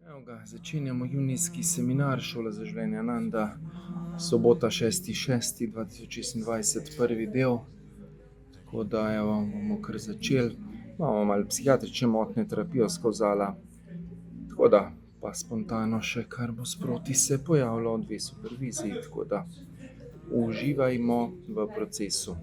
Evo ga, začenjamo junijski seminar Šola za življenje Ananda, sobota 6.6.2026, prvi del. Tako da evo, bomo kar začeli. Imamo malo psihiatrične motnje, terapijo skozi. Tako da pa spontano še kar bo sproti se pojavilo, 2 superviziji, tako da uživajmo v procesu.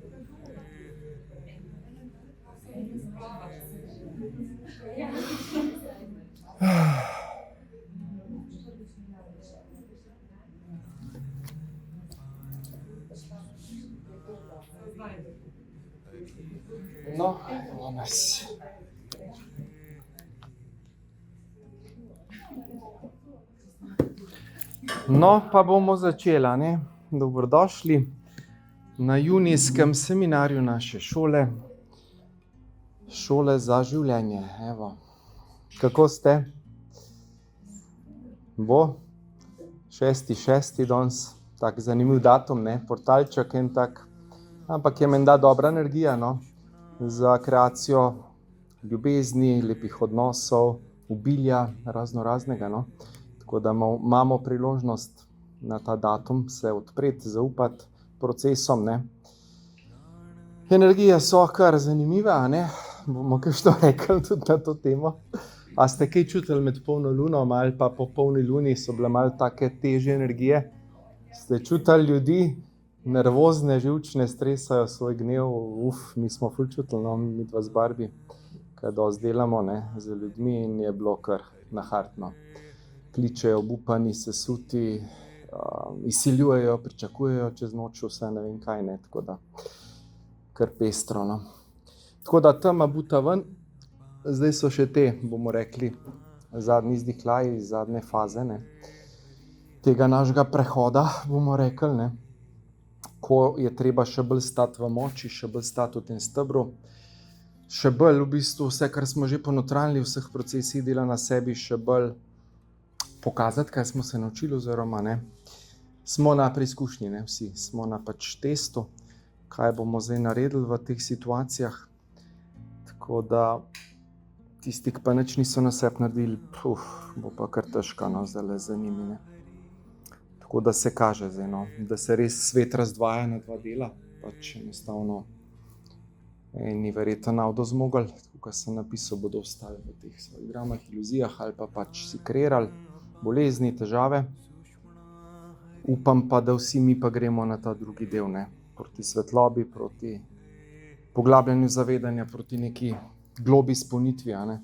No, evo nas. No, pa bomo začeli, ne? Dobrodošli na junijskem seminarju naše šole. Šole za življenje, evo. Kako ste? Bo 6.6. danes, tak zanimiv datum, ne? Portalček en tak, ampak je menda dobra energija, no? Za kreacijo ljubezni, lepih odnosov, obilja, raznega, no? Tako da imamo priložnost na ta datum se odpreti, zaupati procesom, ne? Energije so kar zanimive, a ne? Bomo kakšno rekli tudi na to temo. A ste kaj čutili med polno luno ali pa po polni luni so bile malo take težje energije? Ste čutili ljudi, nervozne, živčne, stresajo svoj gnev? Mi smo ful čutili, no, mi dva z Barbi, kaj dosti delamo, ne, z ljudmi in je bilo kar nahartno. Kličejo obupani, sesuti, izsiljujejo, pričakujejo čez noč vse, ne vem kaj, ne, tako da kar pestro, no. Tako da tema buta ven, zdaj so še te, bomo rekli, zadnji izdihljaji, zadnje faze, ne, tega našega prehoda, bomo rekli, ne, ko je treba še bolj stati v moči, še bolj stati v tem stebru, še bolj v bistvu vse, kar smo že ponotranili, vseh procesih dela na sebi, še bolj pokazati, kaj smo se naučili oziroma ne. Smo na preizkušnji, ne, vsi, smo na pač testu, kaj bomo zdaj naredili v teh situacijah. Tako da tisti, ki pa nič niso na sebi naredili, bo pa kar težko, no, zdajle za njimi, ne. Tako da se kaže zdaj, no, da se res svet razdvaja na dva dela, pač enostavno eni verjetno navdo zmogli, tako kot sem napisal, bodo ostali v teh svojih dramah, iluzijah ali pa pač si kreirali bolezni, težave. Upam pa, da vsi mi pa gremo na ta drugi del, ne, proti svetlobi, proti poglabljanju zavedanja, proti neki globi izpolnitvi, a ne,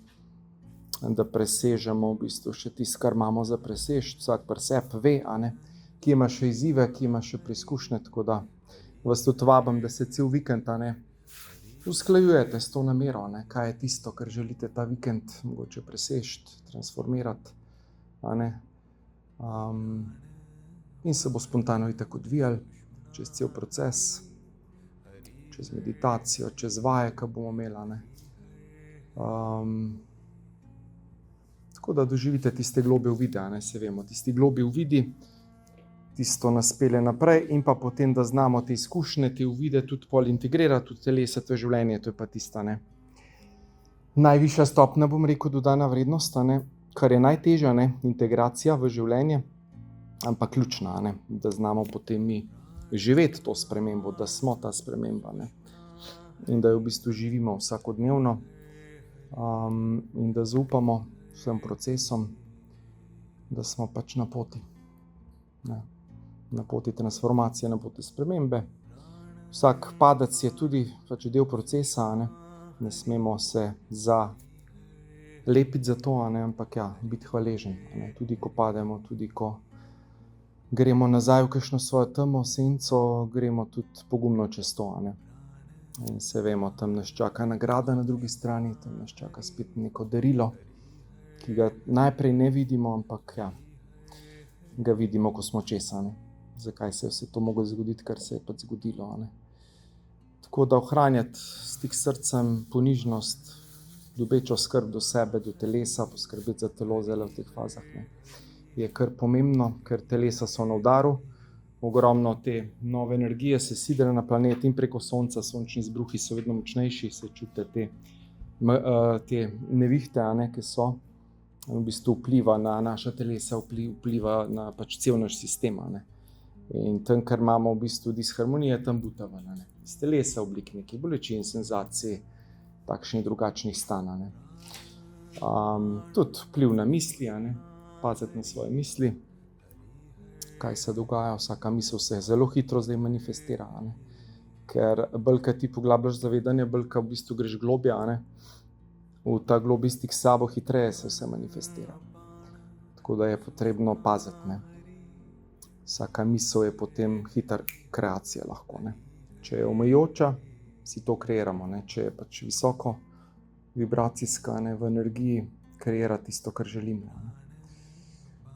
da presežemo v bistvu še tisto, kar imamo za presežiti, vsak pri sebi ve, a ne, kje ima še izzive, kje ima še preizkušnje, tako da vas tudi vabim, da se cel vikend, a ne, usklajujete s to namero, ne, kaj je tisto, kar želite ta vikend mogoče presežiti, transformirati, a ne, in se bo spontano itak odvijali čez cel proces, čez meditacijo, čez vaje, ki bomo imeli, ne. Tako da doživite tiste globlje uvide, ne, se vemo, tisti globlji uvidi, tisto nas pelje naprej in pa potem, da znamo te izkušnje, te uvide tudi pol integrirati, tudi telesati v življenje, to je pa tista, ne, najvišja stopnja, bom rekel, dodana vrednost, a ne, kar je najtežja, ne, integracija v življenje, ampak ključna, ne, da znamo potem mi živeti to spremembo, da smo ta sprememba, ne, in da jo v bistvu živimo vsakodnevno, in da zaupamo vsem procesom, da smo pač na poti, ne, na poti transformacije, na poti spremembe. Vsak padec je tudi pač del procesa, ne smemo se zalepiti za to, ne, ampak ja, biti hvaležen, ne, tudi ko pademo, tudi ko gremo nazaj v kakšno svojo temo, senco, gremo tudi pogumno čez to, ne. In se vemo, tam nas čaka nagrada na drugi strani, tam nas čaka spet neko darilo, ki ga najprej ne vidimo, ampak ja, ga vidimo, ko smo čez, ne. Zakaj se je vse to moglo zgoditi, kar se je pač zgodilo, ne. Tako da ohranjati stik s srcem, ponižnost, ljubečo skrb do sebe, do telesa, poskrbeti za telo zdaj v teh fazah, ne, je kar pomembno, ker telesa so na udaru, ogromno te nove energije se sidra na planet in preko sonca, sončni izbruhi so vedno močnejši, se čute te nevihte, ki so. v bistvu vpliva na naša telesa, vpliva na pač cel naš sistem. Ne. In tam, kar imamo v bistvu disharmonije, tam butava, ne. Iz telesa v obliki nekih bolečin, senzacij, takšnih drugačnih stanj. Ne. Tudi vpliv na misli, ne. Paziti na svoje misli, kaj se dogaja, vsaka misel se zelo hitro zdaj manifestira, ne. Ker bolj, ko ti poglabljaš zavedanje, bolj, ko v bistvu greš globje, ne, v ta globlji stik s sabo, hitreje se vse manifestira. Tako da je potrebno paziti, ne. Vsaka misel je potem hiter kreacija lahko, ne. Če je omejujoča, si to kreiramo, ne. Če je pač visoko vibracijska, ne, v energiji, kreira tisto, kar želimo, ne.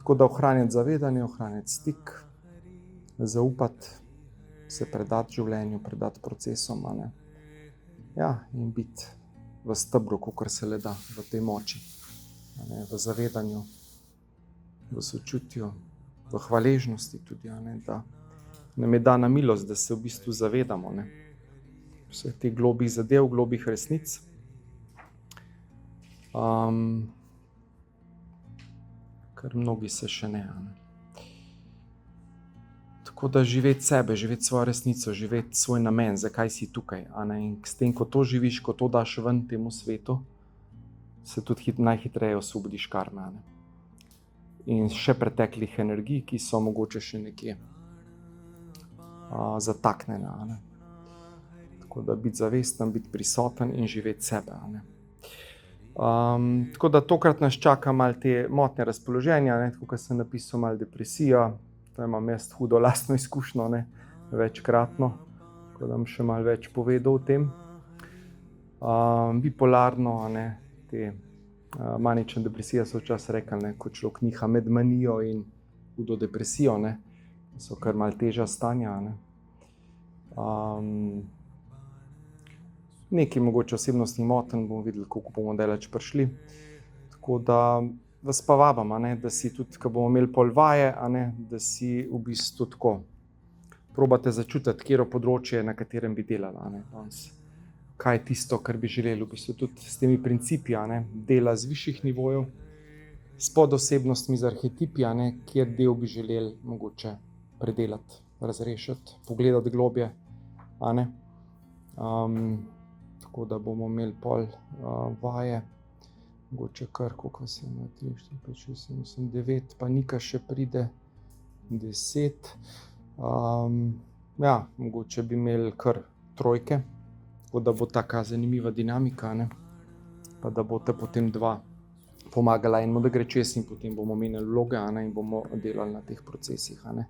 Tako da ohranjati zavedanje, ohranjati stik, zaupati, se predati življenju, predati procesom, ne. Ja, in biti v stebru, kakor se le da, v tej moči, ne, v zavedanju, v sočutju, v hvaležnosti tudi, ne, da nam je dana milost, da se v bistvu zavedamo, ne, vseh teh globih zadev, globih resnic. Ker mnogi se še ne. Tako da živeti sebe, živeti svojo resnico, živeti svoj namen, zakaj si tukaj. Ne? In s tem, ko to živiš, ko to daš ven temu svetu, se tudi najhitreje osvobodiš karme. Ne? In še preteklih energij, ki so mogoče še nekje zataknjene. Ne? Tako da biti zavesten, biti prisoten in živeti sebe. Ne? Tako da tokrat nas čaka malo te motnje razpoloženja, ne? Tako kot sem napisal, malo depresija. To imam jaz hudo lastno izkušnjo, ne, večkratno, tako da bom še malo več povedal o tem. Bipolarno, ne, te manične depresije so včasih rekli, ne, ko človek niha med manijo in hudo depresijo, ne, so kar malo težja stanja, ne. Nekaj mogoče osebnostnih motenj, bomo videli, koliko bomo daleč prišli. Tako da vas pa vabim, ne, da si tudi, ko bomo imeli pol vaje, ne, da si v bistvu tako probate začutiti, katero področje, na katerem bi delala. Ne, kaj je tisto, kar bi želeli, v bistvu tudi s temi principi, ne, dela z višjih nivojev, s podosebnostmi, z arhetipi, ne, kjer del bi želeli mogoče predelati, razrešiti, pogledati globje. Ne. Tako da bomo imeli pol vaje. Mogoče kar, koliko se ima, 3, 4, 5, 6, 7, 8, 9, pa Nika še pride, 10. Ja, mogoče bi imeli kar trojke, tako da bo taka zanimiva dinamika, ne? Pa da boste potem dva pomagala enemu, da gre čez in potem bomo menjali vloge, ne? In bomo delali na teh procesih. Ne?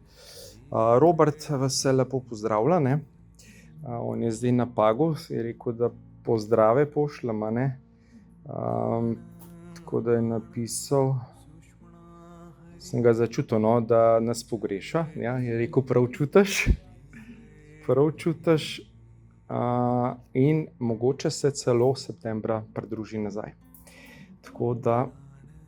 Robert vas se lepo pozdravlja, ne? On je zdaj na Pagu, je rekel, da pozdrave pošljam, ne? Tako da je napisal, sem ga začutil, no, da nas pogreša, ja, je rekel, prav čutiš in mogoče se celo septembra pridruži nazaj. Tako da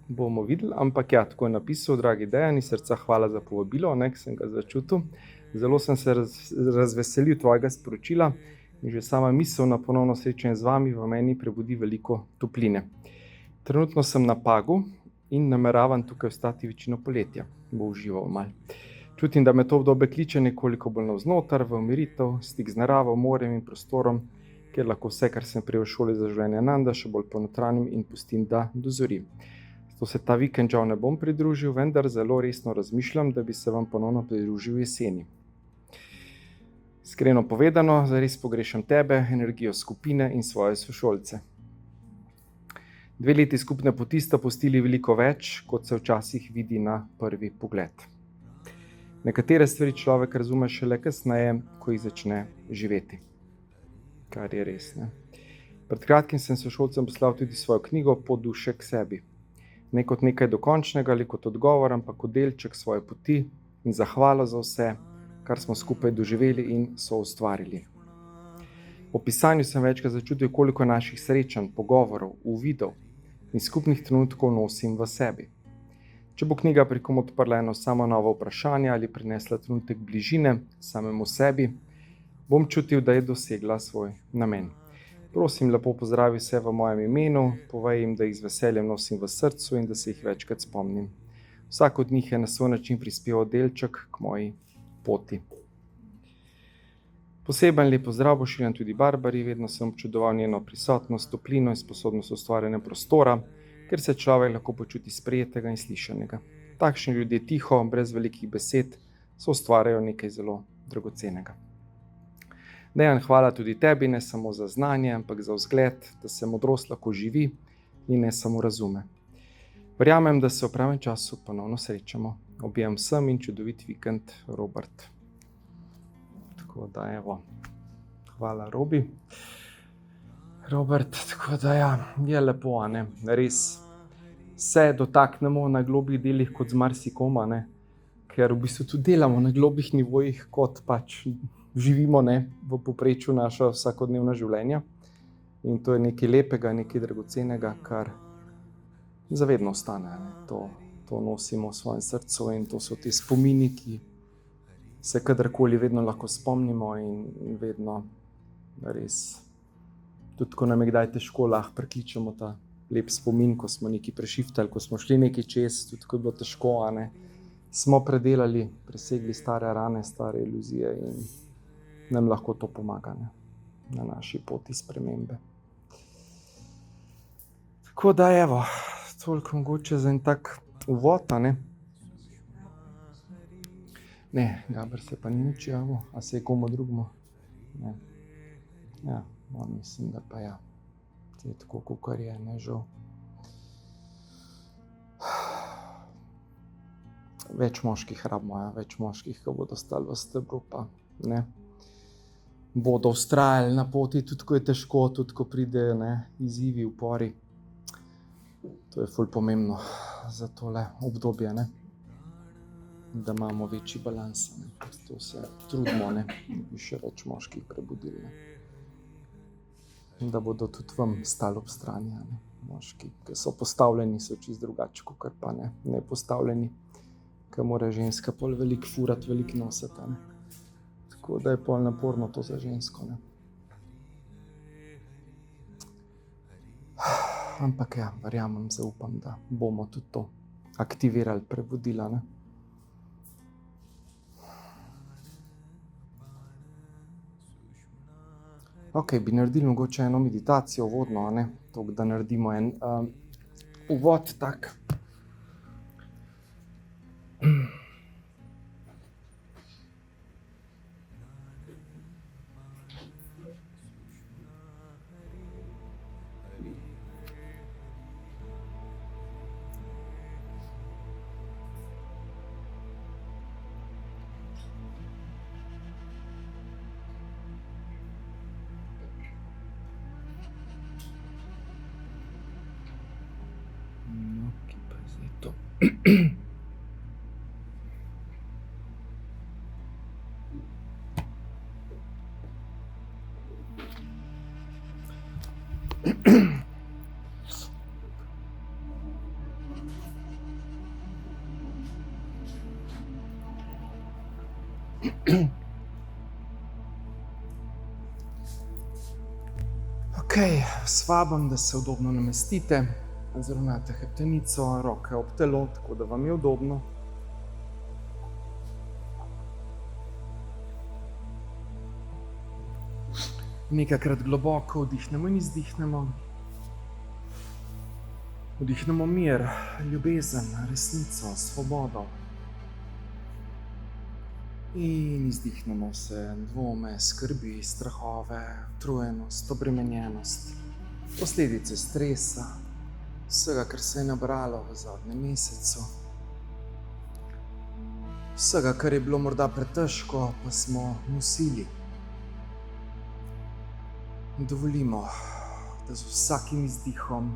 bomo videli, ampak ja, tako je napisal, dragi Dejan, iz srca hvala za povabilo, ne, sem ga začutil. Zelo sem se razveselil tvojega sporočila in že sama misel na ponovno srečanje z vami v meni prebudi veliko topline. Trenutno sem na Pagu in nameravam tukaj ostati večino poletja, bo užival malo. Čutim, da me to obdobje kliče nekoliko bolj navznoter, v umiritev, stik z naravo, morem in prostorom, kjer lahko vse, kar sem prijel v šoli za življenje Ananda, še bolj ponotranim in pustim, da dozori. Zato se ta vikend žal ne bom pridružil, vendar zelo resno razmišljam, da bi se vam ponovno pridružil jeseni. Iskreno povedano, zares pogrešam tebe, energijo skupine in svoje sošolce. 2 leti skupne poti sta pustili veliko več, kot se včasih vidi na prvi pogled. Nekatere stvari človek razume šele kasneje, ko jih začne živeti. Kar je res, ne. Pred kratkim sem sošolcem poslal tudi svojo knjigo Pot duše k sebi. Ne kot nekaj dokončnega ali kot odgovor, ampak kot delček svoje poti in zahvalo za vse, kar smo skupaj doživeli in soustvarili. V pisanju sem večkrat začutil, koliko naših srečanj, pogovorov, uvidov in skupnih trenutkov nosim v sebi. Če bo knjiga pri kom odprla eno samo novo vprašanje ali prinesla trenutek bližine samemu sebi, bom čutil, da je dosegla svoj namen. Prosim, lepo pozdravi vse v mojem imenu, povej jim, da jih z veseljem nosim v srcu in da se jih večkrat spomnim. Vsak od njih je na svoj način prispeval delček k moji poti. Poseben lep pozdrav pošiljam tudi Barbari, vedno sem občudoval njeno prisotnost, toplino in sposobnost ustvarjanja prostora, ker se človek lahko počuti sprejetega in slišanega. Takšni ljudje tiho, brez velikih besed, so ustvarjajo nekaj zelo dragocenega. Dejan, hvala tudi tebi, ne samo za znanje, ampak za vzgled, da se modrost lahko živi in ne samo razume. Verjamem, da se v pravem času ponovno srečamo. Obijam vsem in čudovit vikend, Robert. Tako da evo, hvala Robi. Robert, tako da ja, je lepo, a ne, res se dotaknemo na globih delih kot z marsikoma, ne, ker v bistvu tudi delamo na globih nivojih, kot pač živimo, ne, v povprečju naša vsakodnevna življenja. In to je nekaj lepega, nekaj dragocenega, kar zavedno ostane, ne. To nosimo v svojem srcu in to so ti spomini, ki se kadarkoli vedno lahko spomnimo in vedno res, tudi ko nam je kdaj težko, lahko prekličemo ta lep spomin, ko smo nekaj prešiftali, ko smo šli nekaj čez, tudi ko je bilo težko, a ne, smo predelali, presegli stare rane, stare iluzije in nam lahko to pomaga, ne, na naši poti spremembe. Tako da evo, toliko mogoče za en tak uvod, a ne. Ne, Gaber se pa ni nič javil, a se je komu drugemu? Ne. Ja, mislim, da pa ja. To je tako, kakor je, ne, žal. Več moških rabimo, ja, več moških, ki bodo stali v stebru, pa ne. Bodo vztrajali na poti, tudi ko je težko, tudi ko pridejo, ne, izzivi, upori. To je ful pomembno za tole obdobje, ne. Da imamo večji balans, ne. To se trudimo, ne, da bi še več moških prebudili, ne. Da bodo tudi vam stali ob strani, ne. Moški, ki so postavljeni, so čisto drugače, kakor pa ne postavljeni, ki mora ženska pol veliko furati, veliko nositi, ne. Tako da je pol naporno to za žensko, ne. Ampak ja, verjamem, zaupam, da bomo tudi to aktivirali, prebudila, ne. Ok, bi naredili mogoče eno meditacijo uvodno, a ne, toliko, da naredimo en uvod tak. Kje pa je zdaj to? Ok, vas vabim, da se udobno namestite, zravnate hrbtenico, roke ob telo, tako da vam je udobno. Nekajkrat globoko vdihnemo in izdihnemo. Vdihnemo mir, ljubezen, resnico, svobodo. In izdihnemo vse dvome, skrbi, strahove, utrujenost, obremenjenost, posledice stresa, vsega, kar se je nabralo v zadnjem mesecu. Vsega, kar je bilo morda pretežko, pa smo nosili. Dovolimo, da z vsakim izdihom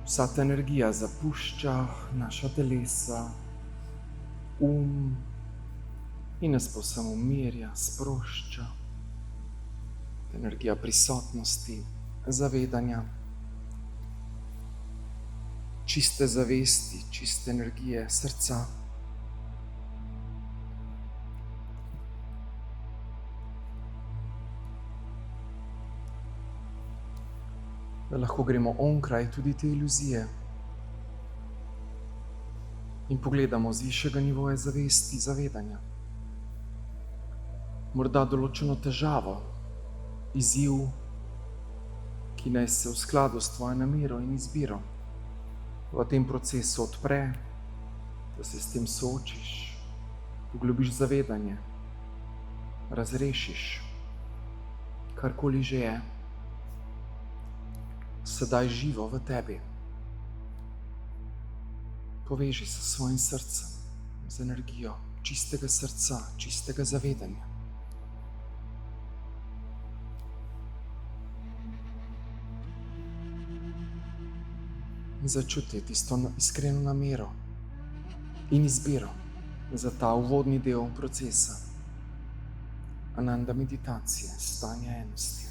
vsa ta energija zapušča naša telesa, in nas povsem umirja, sprošča. Energija prisotnosti, zavedanja, čiste zavesti, čiste energije srca. da lahko gremo onkraj tudi te iluzije in pogledamo z višjega nivoja zavesti, zavedanja. Morda določeno težavo, izziv, ki naj se v skladu s tvojo namero in izbiro v tem procesu odpre, da se s tem soočiš, poglobiš zavedanje, razrešiš, karkoli že je, sedaj živo v tebi. Poveži se s svojim srcem, z energijo čistega srca, čistega zavedanja. In začuti tisto iskreno namero in izbiro za ta uvodni del procesa Ananda meditacije, stanja enosti.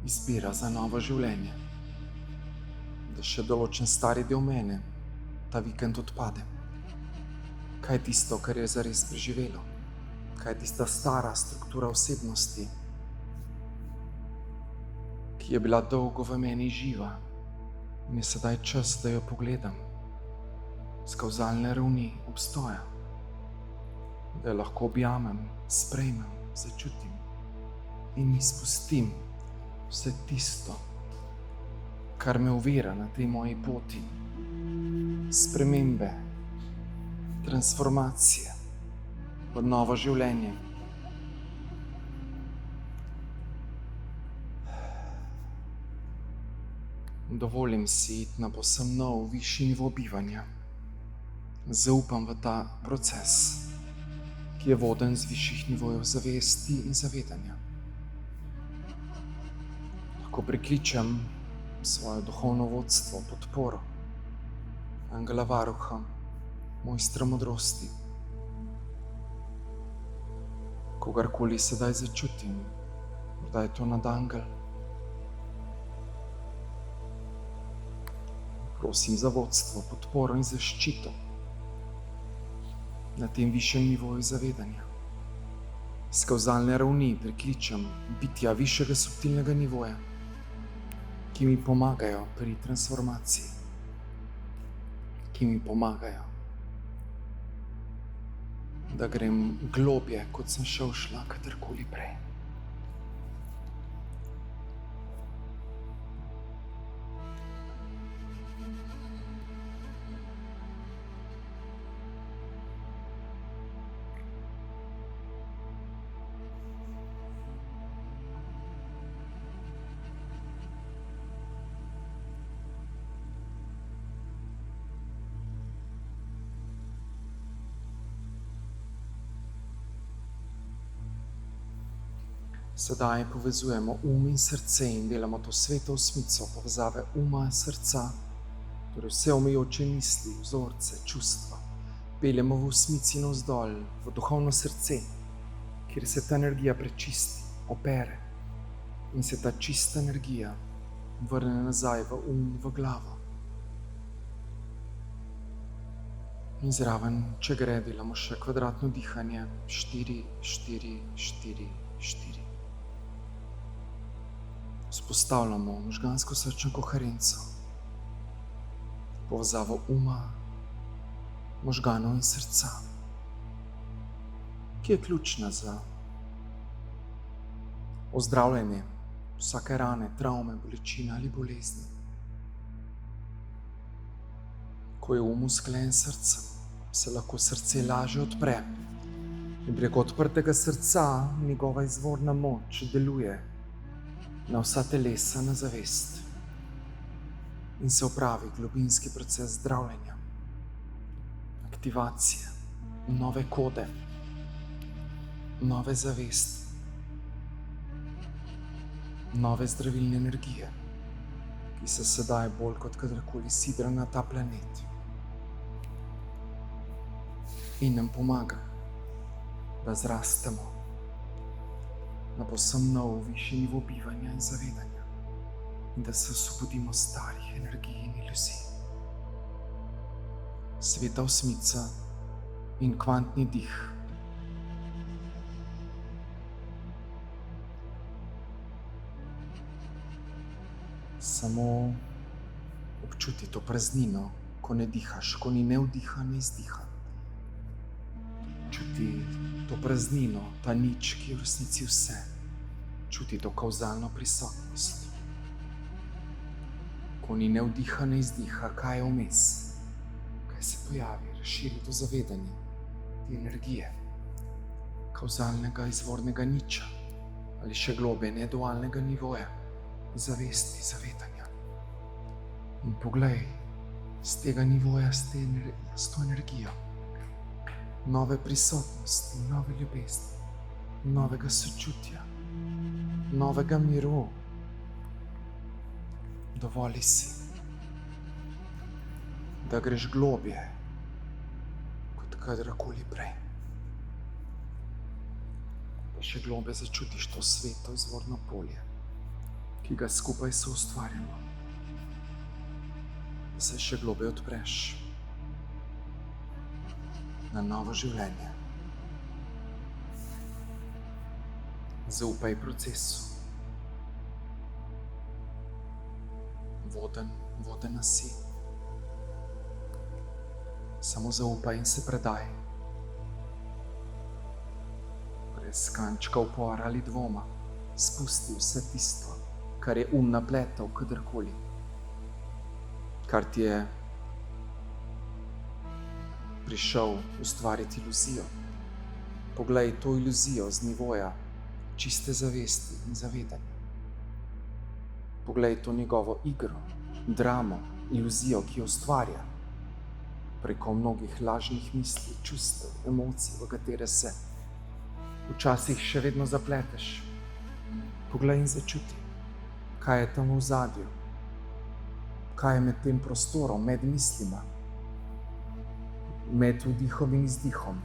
Izbira za novo življenje, da še določen stari del mene ta vikend odpade. Kaj je tisto, kar je zares preživelo? Kaj je tista stara struktura osebnosti, ki je bila dolgo v meni živa in je sedaj čas, da jo pogledam s kavzalne ravni obstoja, da jo lahko objamem, sprejmem, začutim in izpustim vse tisto, kar me ovira na tej moji poti spremembe, transformacije v novo življenje. Dovolim si iti na povsem nov, višji nivo bivanja. Zaupam v ta proces, ki je voden z višjih nivojev zavesti in zavedanja. Ko prikličem svoje duhovno vodstvo, podporo, angela varuha, mojstra modrosti. Kogarkoli sedaj začutim, morda je to nadangel. Prosim za vodstvo, podporo in zaščito na tem višjem nivoju zavedanja. S kavzalne ravni prikličem bitja višjega subtilnega nivoja, ki mi pomagajo pri transformaciji, ki mi pomagajo, da grem globje, kot sem šla kadarkoli prej. Sedaj povezujemo in srce in delamo to sveto osmico povezave in srca, torej vse omejujoče misli, vzorce, čustva. Peljemo v osmici navzdol, v duhovno srce, kjer se ta energija prečisti, opere in se ta čista energija vrne nazaj v glavo. In zraven, če gre, delamo še kvadratno dihanje, 4, 4, 4, 4. Vzpostavljamo možgansko srčno koherenco, povezavo možganov in srca, ki je ključna za ozdravljanje vsake rane, travme, bolečine ali bolezni. Ko je usklajen s srcem, se lahko srce lažje odpre in preko odprtega srca njegova izvorna moč deluje na vsa telesa, na zavest in se opravi globinski proces zdravljenja, aktivacije, nove kode, nove zavesti, nove zdravilne energije, ki se sedaj bolj kot kadarkoli sidra na ta planet in nam pomaga, da zrastemo na povsem nov višji nivo bivanja in zavedanja in da se osvobodimo starih energij in iluzij. Sveta osmica in kvantni dih. Samo občuti to praznino, ko ne dihaš, ko ni ne vdiha, ne izdiha. Čuti to praznino, ta nič, ki je v resnici vse. Čuti to kauzalno prisotnost. Ko ni ne vdiha, ne izdiha, kaj je vmes? Kaj se pojavi? Razširi to zavedanje, te energije, kauzalnega izvornega niča ali še globe nedualnega nivoja, zavesti, zavedanja. In poglej, z tega nivoja, s to energijo, nove prisotnosti, nove ljubezni, novega sočutja, novega miru. Dovoli si, da greš globje kot kadarkoli prej. Da še globje začutiš to sveto izvorno polje, ki ga skupaj soustvarjamo. Da se še globje odpreš na novo življenje. Zaupaj procesu. Vodena si. Samo zaupaj in se predaj. Brez kančka upora ali dvoma. Spusti vse tisto, kar je napletal kadarkoli. Kar ti je prišel ustvariti iluzijo. Poglej to iluzijo z nivoja čiste zavesti in zavedanja. Poglej to njegovo igro, dramo, iluzijo, ki jo ustvarja preko mnogih lažnih misli, čustev, emocij, v katere se včasih še vedno zapleteš. Poglej in začuti, kaj je tam v ozadju, kaj je med tem prostorom, med mislima, med vdihom in izdihom,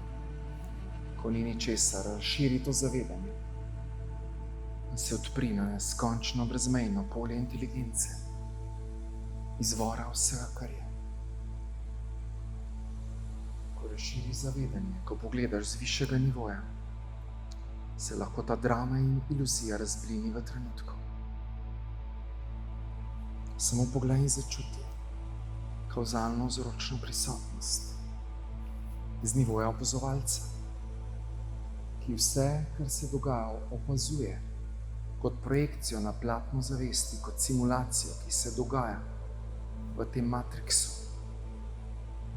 ko ni ničesar. Razširi to zavedanje in se odpri na neskončno brezmejno polje inteligence, izvora vsega, kar je. Ko razširi zavedanje, ko pogledaš z višjega nivoja, se lahko ta drama in iluzija razblini v trenutku. Samo poglej in začuti kauzalno vzročno prisotnost z nivoja opazovalca, ki vse, kar se dogaja, opazuje kot projekcijo na platno zavesti, kot simulacijo, ki se dogaja v tem matriksu,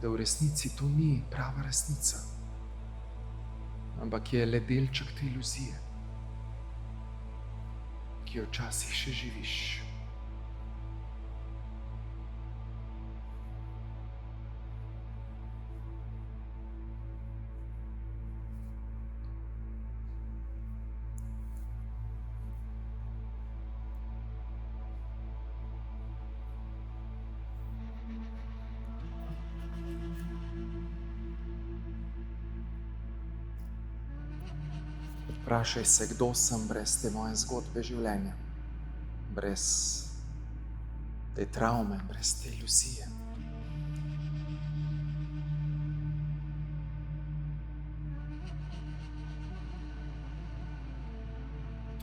da v resnici to ni prava resnica, ampak je le delček te iluzije, ki jo včasih še živiš. Vprašaj se, kdo sem brez te moje zgodbe življenja, brez te travme, brez te iluzije.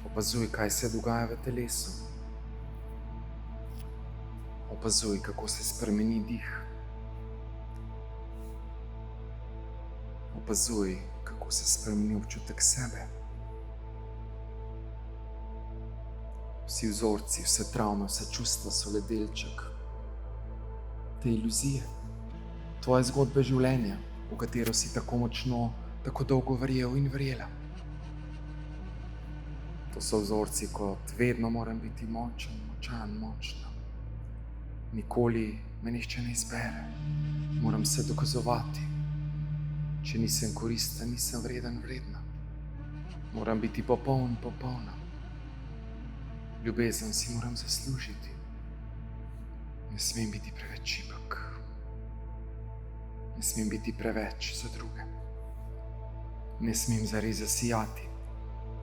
Opazuj, kaj se dogaja v telesu. Opazuj, kako se spremeni dih. Opazuj, kako se spremeni občutek sebe. Vsi vzorci, vse travme, vse čustva so le delček te iluzije, tvoje zgodbe življenja, v katero si tako močno, tako dolgo verjel in verjela. To so vzorci, kot vedno moram biti močen, močna. Nikoli me nihče ne izbere. Moram se dokazovati. Če nisem koristen, nisem vredna. Moram biti popolna. Ljubezen si moram zaslužiti. Ne smem biti preveč šibek. Ne smem biti preveč za druge. Ne smem zares zasijati.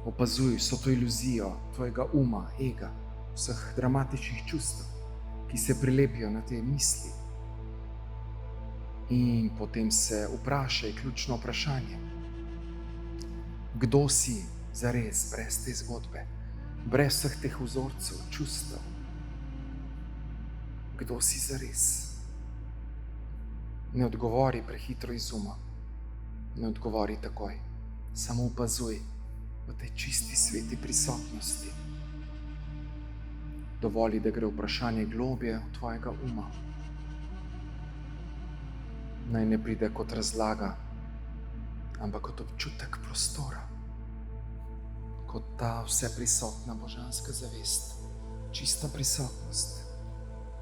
Opazuj vso to iluzijo tvojega uma, ega, vseh dramatičnih čustev, ki se prilepijo na te misli. In potem se vprašaj ključno vprašanje. Kdo si zares brez te zgodbe? Brez vseh teh vzorcev, čustev? Kdo si zares? Ne odgovori prehitro iz uma. Ne odgovori takoj. Samo opazuj v tej čisti sveti prisotnosti. Dovoli, da gre vprašanje globje od tvojega uma. Naj ne pride kot razlaga, ampak kot občutek prostora. Kot ta vseprisotna božanska zavest, čista prisotnost,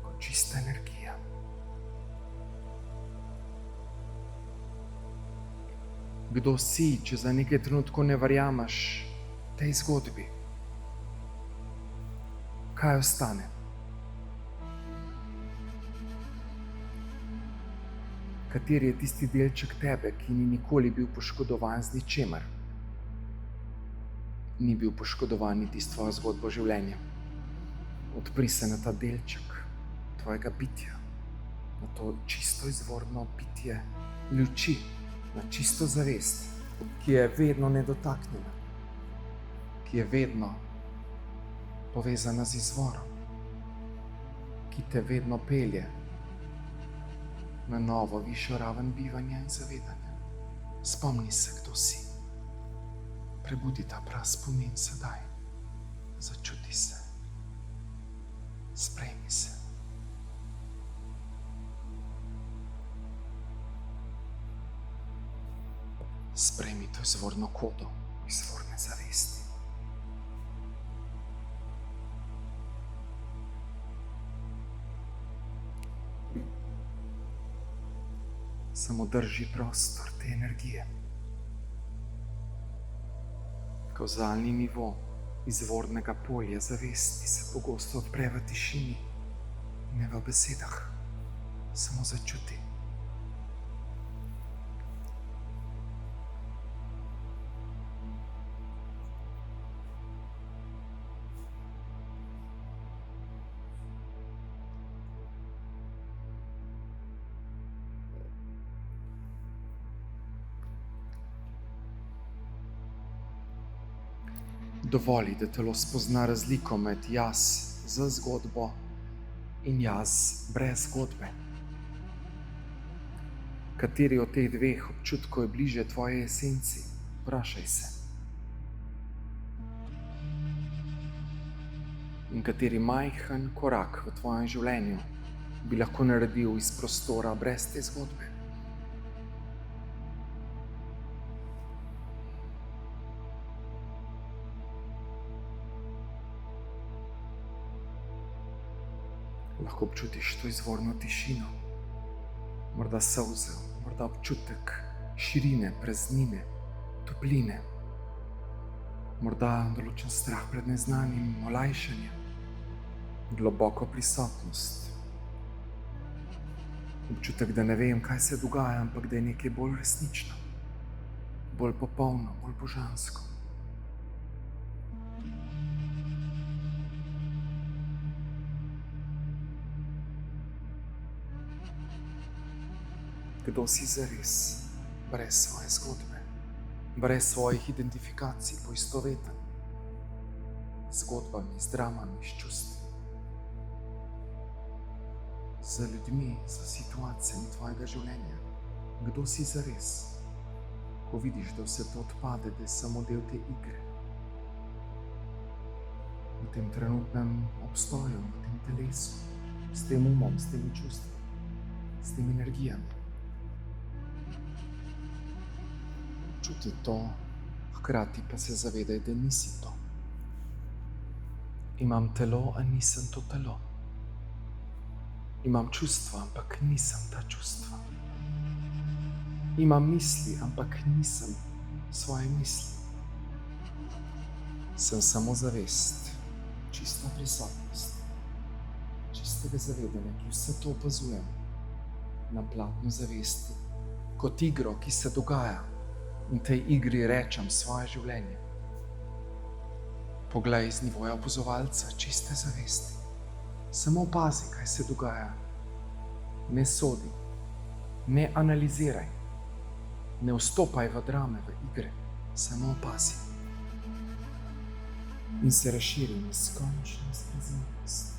kot čista energija. Kdo si, če za nekaj trenutkov ne verjameš tej zgodbi? Kaj ostane? Kateri je tisti delček tebe, ki ni nikoli bil poškodovan z ničemer? Ni bil poškodovan niti s tvojo zgodbo življenja. Odpri se na ta delček tvojega bitja, na to čisto izvorno bitje luči, na čisto zavest, ki je vedno nedotaknjena, ki je vedno povezana z izvorom, ki te vedno pelje na novo, višjo raven bivanja in zavedanja. Spomni se, kdo si. Prebudi ta praspomin sedaj. Začuti se. Sprejmi se. Sprejmi to izvorno kodo, izvorne zavesti. Samo drži prostor te energije. Kavzalni nivo izvornega polja zavesti se pogosto odpre v tišini, ne v besedah. Samo začuti. Dovoli, da telo spozna razliko med jaz z zgodbo in jaz brez zgodbe. Kateri od teh dveh občutkov je bliže tvoje esenci? Vprašaj se. In kateri majhen korak v tvojem življenju bi lahko naredil iz prostora brez te zgodbe? Lahko občutiš to izvorno tišino, morda solze, morda občutek širine, praznine, topline, morda določen strah pred neznanim, olajšanje, globoko prisotnost, občutek, da ne vem, kaj se dogaja, ampak da je nekaj bolj resnično, bolj popolno, bolj božansko. Kdo si zares, brez svoje zgodbe, brez svojih identifikacij, poistoveten z zgodbami, z dramami, s čustvi, z ljudmi, z situacijami tvojega življenja. Kdo si zares, ko vidiš, da vse to odpade, da je samo del te igre, v tem trenutnem obstoju, v tem telesu, s tem umom, s temi čustvi, s temi energijami. Čuti to, hkrati pa se zavedaj, da nisi to. Imam telo, a nisem to telo. Imam čustva, ampak nisem ta čustva. Imam misli, ampak nisem svoje misli. Sem samo zavest, čista prisotnost, čistega zavedanja, ki vse to opazujem na platnu zavesti, kot igro, ki se dogaja, in tej igri rečem svoje življenje. Poglej iz nivoja opazovalca čiste zavesti. Samo opazi, kaj se dogaja. Ne sodi, ne analiziraj, ne vstopaj v drame, v igre, samo opazi. In se razširi neskončnost prezirnost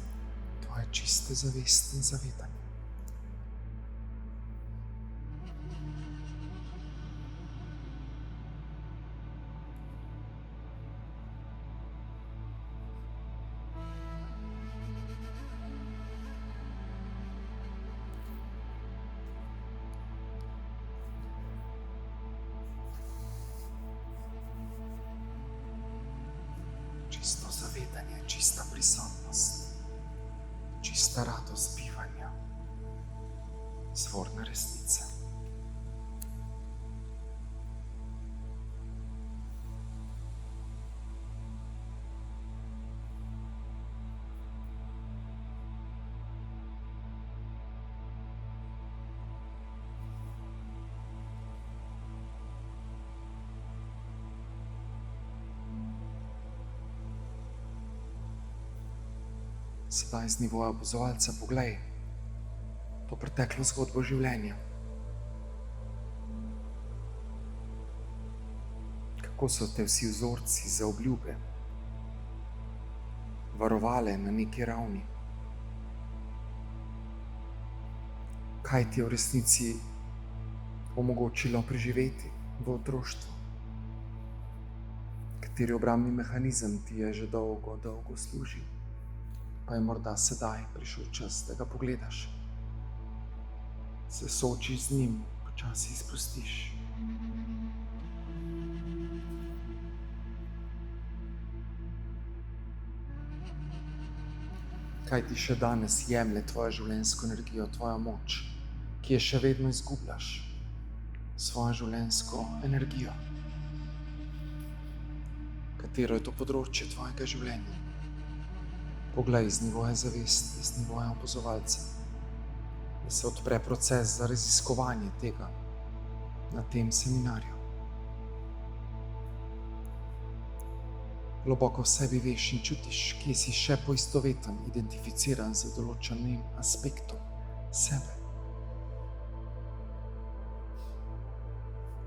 tvoje čiste zavesti in zavedanja. Čisto zavedanje, čista prisotnost, čista radost bivanja, izvorna resnica. Sedaj z nivoja opazovalca poglej to preteklo zgodbo življenja. Kako so te vsi vzorci za obljube varovale na neki ravni? Kaj ti je v resnici omogočilo preživeti v otroštvu? Kateri obrambni mehanizem ti je že dolgo služil? Pa je morda sedaj prišel čas, da ga pogledaš. Se soočiš z njim, počasi izpustiš. Kaj ti še danes jemlje tvojo življenjsko energijo, tvojo moč, ki je še vedno izgubljaš, svojo življenjsko energijo? Katero je to področje tvojega življenja? Poglej iz nivoja zavesti, iz nivoja opazovalca, da se odpre proces za raziskovanje tega na tem seminarju. Globoko v sebi veš in čutiš, kje si še poistoveten, identificiran z določenim aspektom sebe.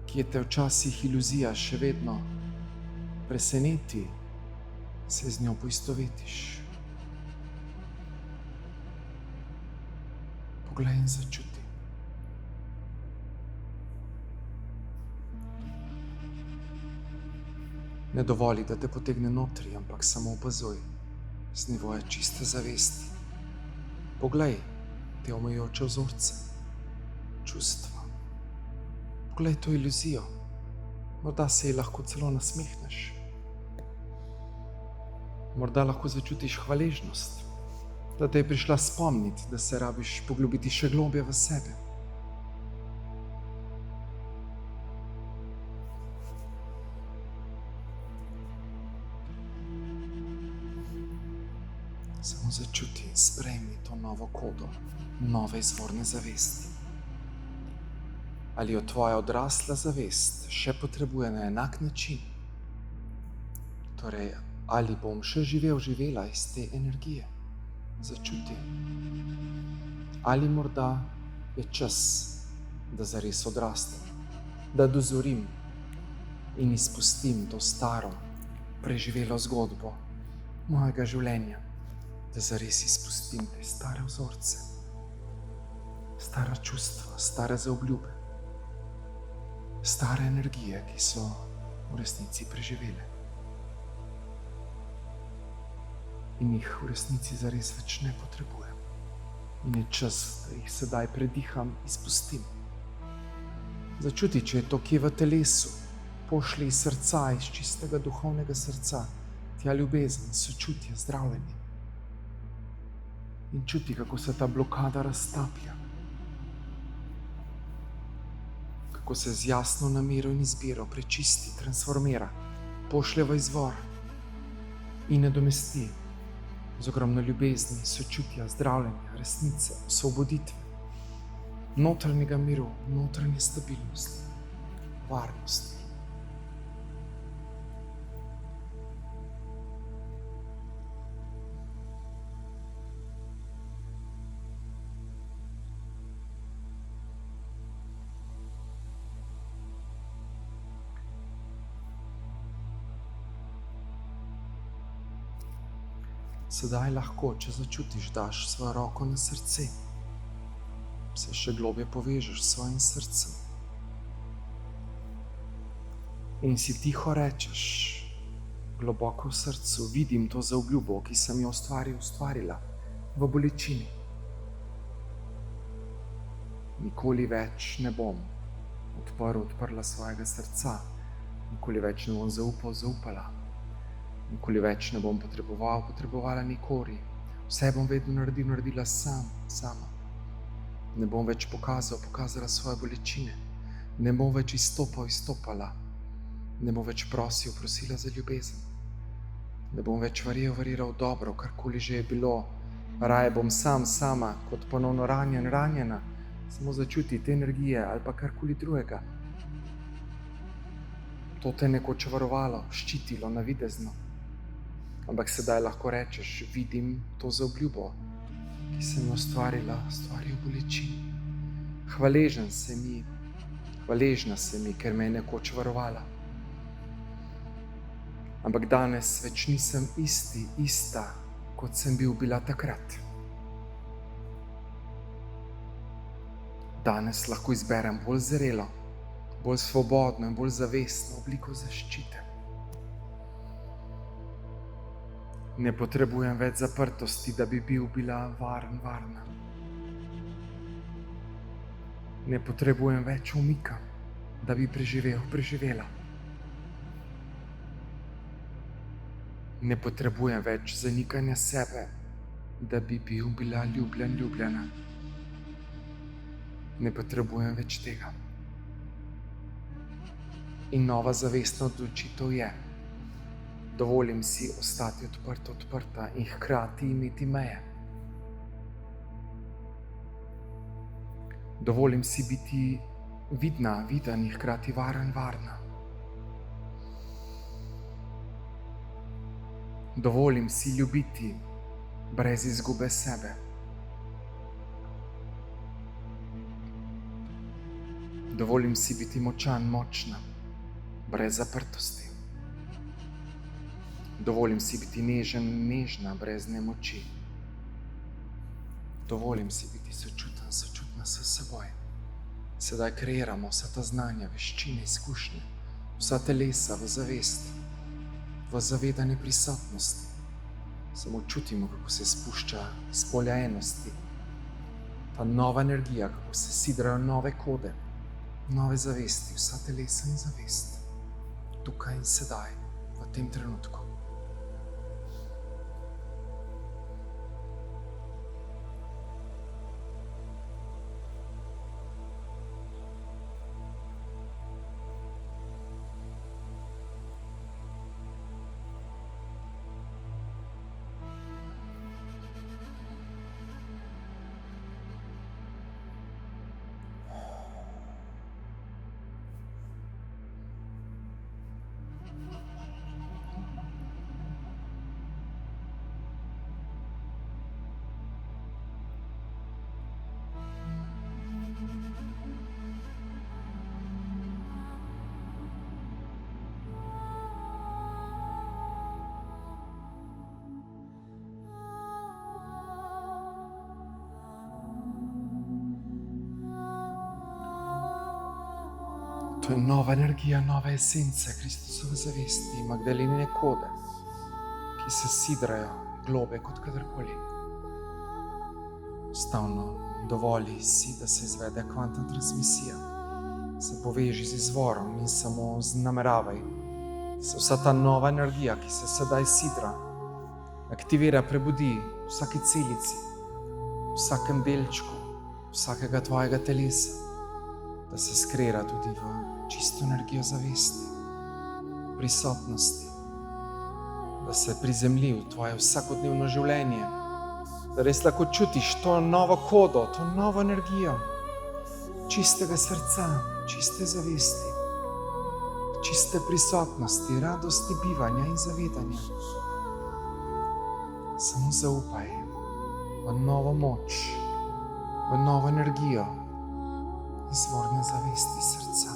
Kje te včasih iluzija še vedno preseneti, se z njo poistovetiš. Poglej in začuti. Ne dovoli, da te potegne notri, ampak samo opazuj z nivoja čiste zavesti. Poglej te omejujoče vzorce, čustva. Poglej to iluzijo. Morda se ji lahko celo nasmehneš. Morda lahko začutiš hvaležnost, da te je prišla spomniti, da se rabiš poglobiti še globje v sebe. Samo začuti in sprejmi to novo kodo, nove izvorne zavesti. Ali jo tvoja odrasla zavest še potrebuje na enak način? Torej, ali bom še živela iz te energije? Začuti. Ali morda je čas, da zares odrastem, da dozorim in izpustim to staro, preživelo zgodbo mojega življenja, da zares izpustim te stare vzorce, stara čustva, stare zaobljube, stare energije, ki so v resnici preživele. In jih v resnici zares več ne potrebujem. In je čas, da jih sedaj prediham, izpustim. Začuti, če je to kje v telesu, pošli iz srca, iz čistega duhovnega srca, tja ljubezen, sočutje, zdravljenje. In čuti, kako se ta blokada raztaplja. Kako se z jasno namero in izbiro prečisti, transformira, pošlje v izvor in nadomesti z ogromno ljubezni, sočutja, zdravljenja, resnice, osvoboditve, notranjega miru, notranje stabilnosti, varnosti. Sedaj lahko, če začutiš, daš svojo roko na srce. Se še globje povežeš s svojim srcem. In si tiho rečeš, globoko v srcu, vidim to zaobljubo, ki sem jo ustvarila v bolečini. Nikoli več ne bom odprla svojega srca. Nikoli več ne bom zaupala. Nikoli več ne bom potrebovala nikoli. Vse bom vedno naredila sama. Ne bom več pokazala svoje bolečine. Ne bom več izstopala. Ne bom več prosila za ljubezen. Ne bom več verjel v dobro, karkoli že je bilo. Raje bom sama, kot ponovno ranjena, samo začutiti energije ali pa karkoli drugega. To te nekoč varovalo, ščitilo, navidezno. Ampak sedaj lahko rečeš, vidim to zaobljubo, ki sem jo ustvarila v bolečini. Hvaležna se mi, ker me je nekoč varovala. Ampak danes več nisem ista, kot sem bila takrat. Danes lahko izberem bolj zrelo, bolj svobodno in bolj zavestno obliko zaščite. Ne potrebujem več zaprtosti, da bi bila varna. Ne potrebujem več umika, da bi preživela. Ne potrebujem več zanikanja sebe, da bi bila ljubljena. Ne potrebujem več tega. In nova zavestna odločitev je, dovolim si ostati odprta in hkrati imeti meje. Dovolim si biti viden in hkrati varna. Dovolim si ljubiti brez izgube sebe. Dovolim si biti močna, brez zaprtosti. Dovolim si biti nežna, brez nemoči. Dovolim si biti sočutna s seboj. Sedaj kreiramo vsa ta znanja, veščine, izkušnje, vsa telesa v zavest, v zavedanje prisotnosti. Samo čutimo, kako se spušča iz polja enosti. Ta nova energija, kako se sidrajo nove kode, nove zavesti, vsa telesa in zavest. Tukaj in sedaj, v tem trenutku. To je nova energija, nova esenca Kristusove zavesti, Magdalenine kode, ki se sidrajo globe kot kadarkoli. Stavno dovoli si, da se izvede kvantna transmisija. Se poveži z izvorom in samo nameravaj se vsa ta nova energija, ki se sedaj sidra, aktivira, prebudi v vsaki celici, v vsakem delčku, vsakega tvojega telesa, da se skreira tudi v čisto energijo zavesti, prisotnosti, da se prizemlji v tvoje vsakodnevno življenje, da res lahko čutiš to novo kodo, to novo energijo, čistega srca, čiste zavesti, čiste prisotnosti, radosti bivanja in zavedanja. Samo zaupaj v novo moč, v novo energijo izvorne zavesti srca.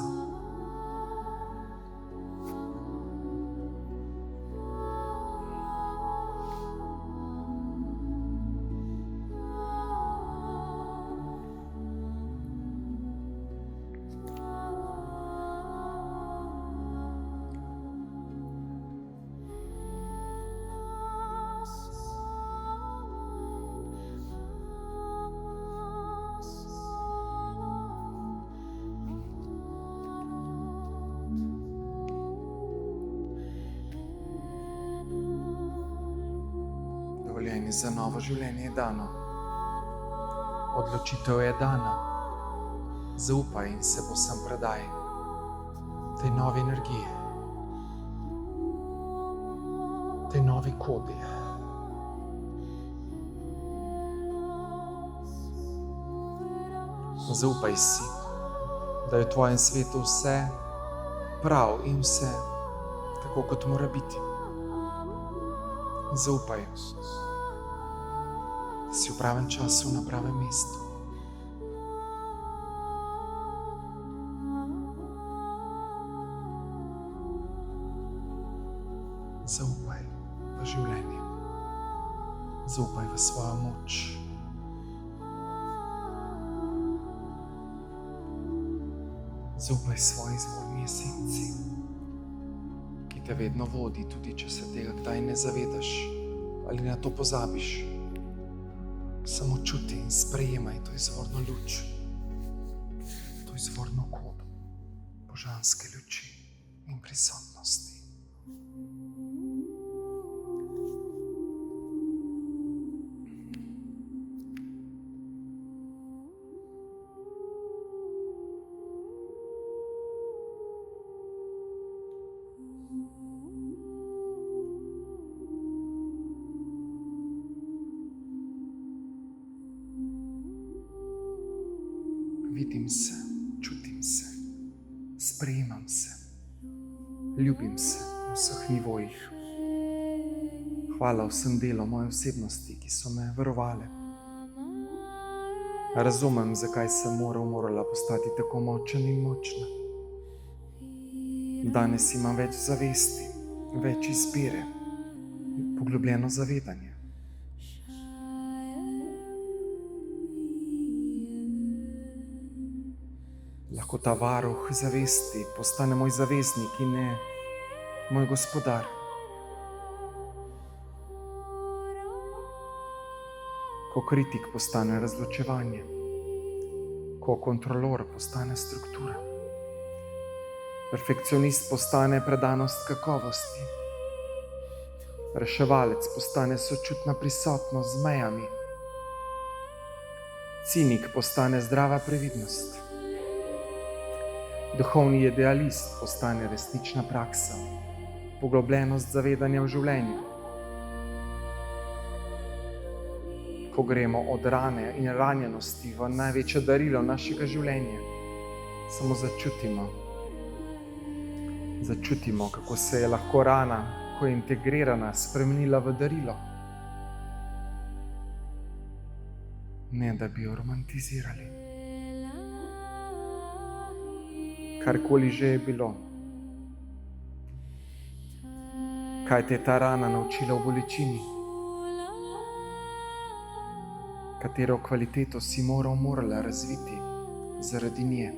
Dovoljenje za novo življenje je dano. Odločitev je dana. Zaupaj in se povsem predaj tej novi energiji, tej novi kodi. Zaupaj si, da je v tvojem svetu vse prav in vse tako, kot mora biti. Zaupaj, da si v pravem času na pravem mestu. Zaupaj v življenje. Zaupaj v svojo moč. Zaupaj svoji izvorni esenci, ki te vedno vodi, tudi če se tega kdaj ne zavedaš ali na to pozabiš. Samo čuti in sprejemaj to izvorno luč, to izvorno kodo božanske luči in prisotnosti. Vidim se, čutim se, sprejemam se, ljubim se na vseh nivojih. Hvala vsem delom moje osebnosti, ki so me varovale. Razumem, zakaj sem morala postati tako močen in močna. Danes imam več zavesti, več izbire, poglobljeno zavedanje. Lahko ta varuh zavesti postane moj zaveznik in ne moj gospodar. Ko kritik postane razločevanje, ko kontrolor postane struktura, perfekcionist postane predanost kakovosti, reševalec postane sočutna prisotnost z mejami, cinik postane zdrava previdnost, duhovni idealist postane resnična praksa, poglobljenost zavedanja v življenju. Ko gremo od rane in ranjenosti v največje darilo našega življenja, samo začutimo, kako se je lahko rana, ko je integrirana, spremenila v darilo. Ne, da bi jo romantizirali. Karkoli že je bilo. Kaj te je ta rana naučila v bolečini? Katero kvaliteto si morala razviti zaradi nje?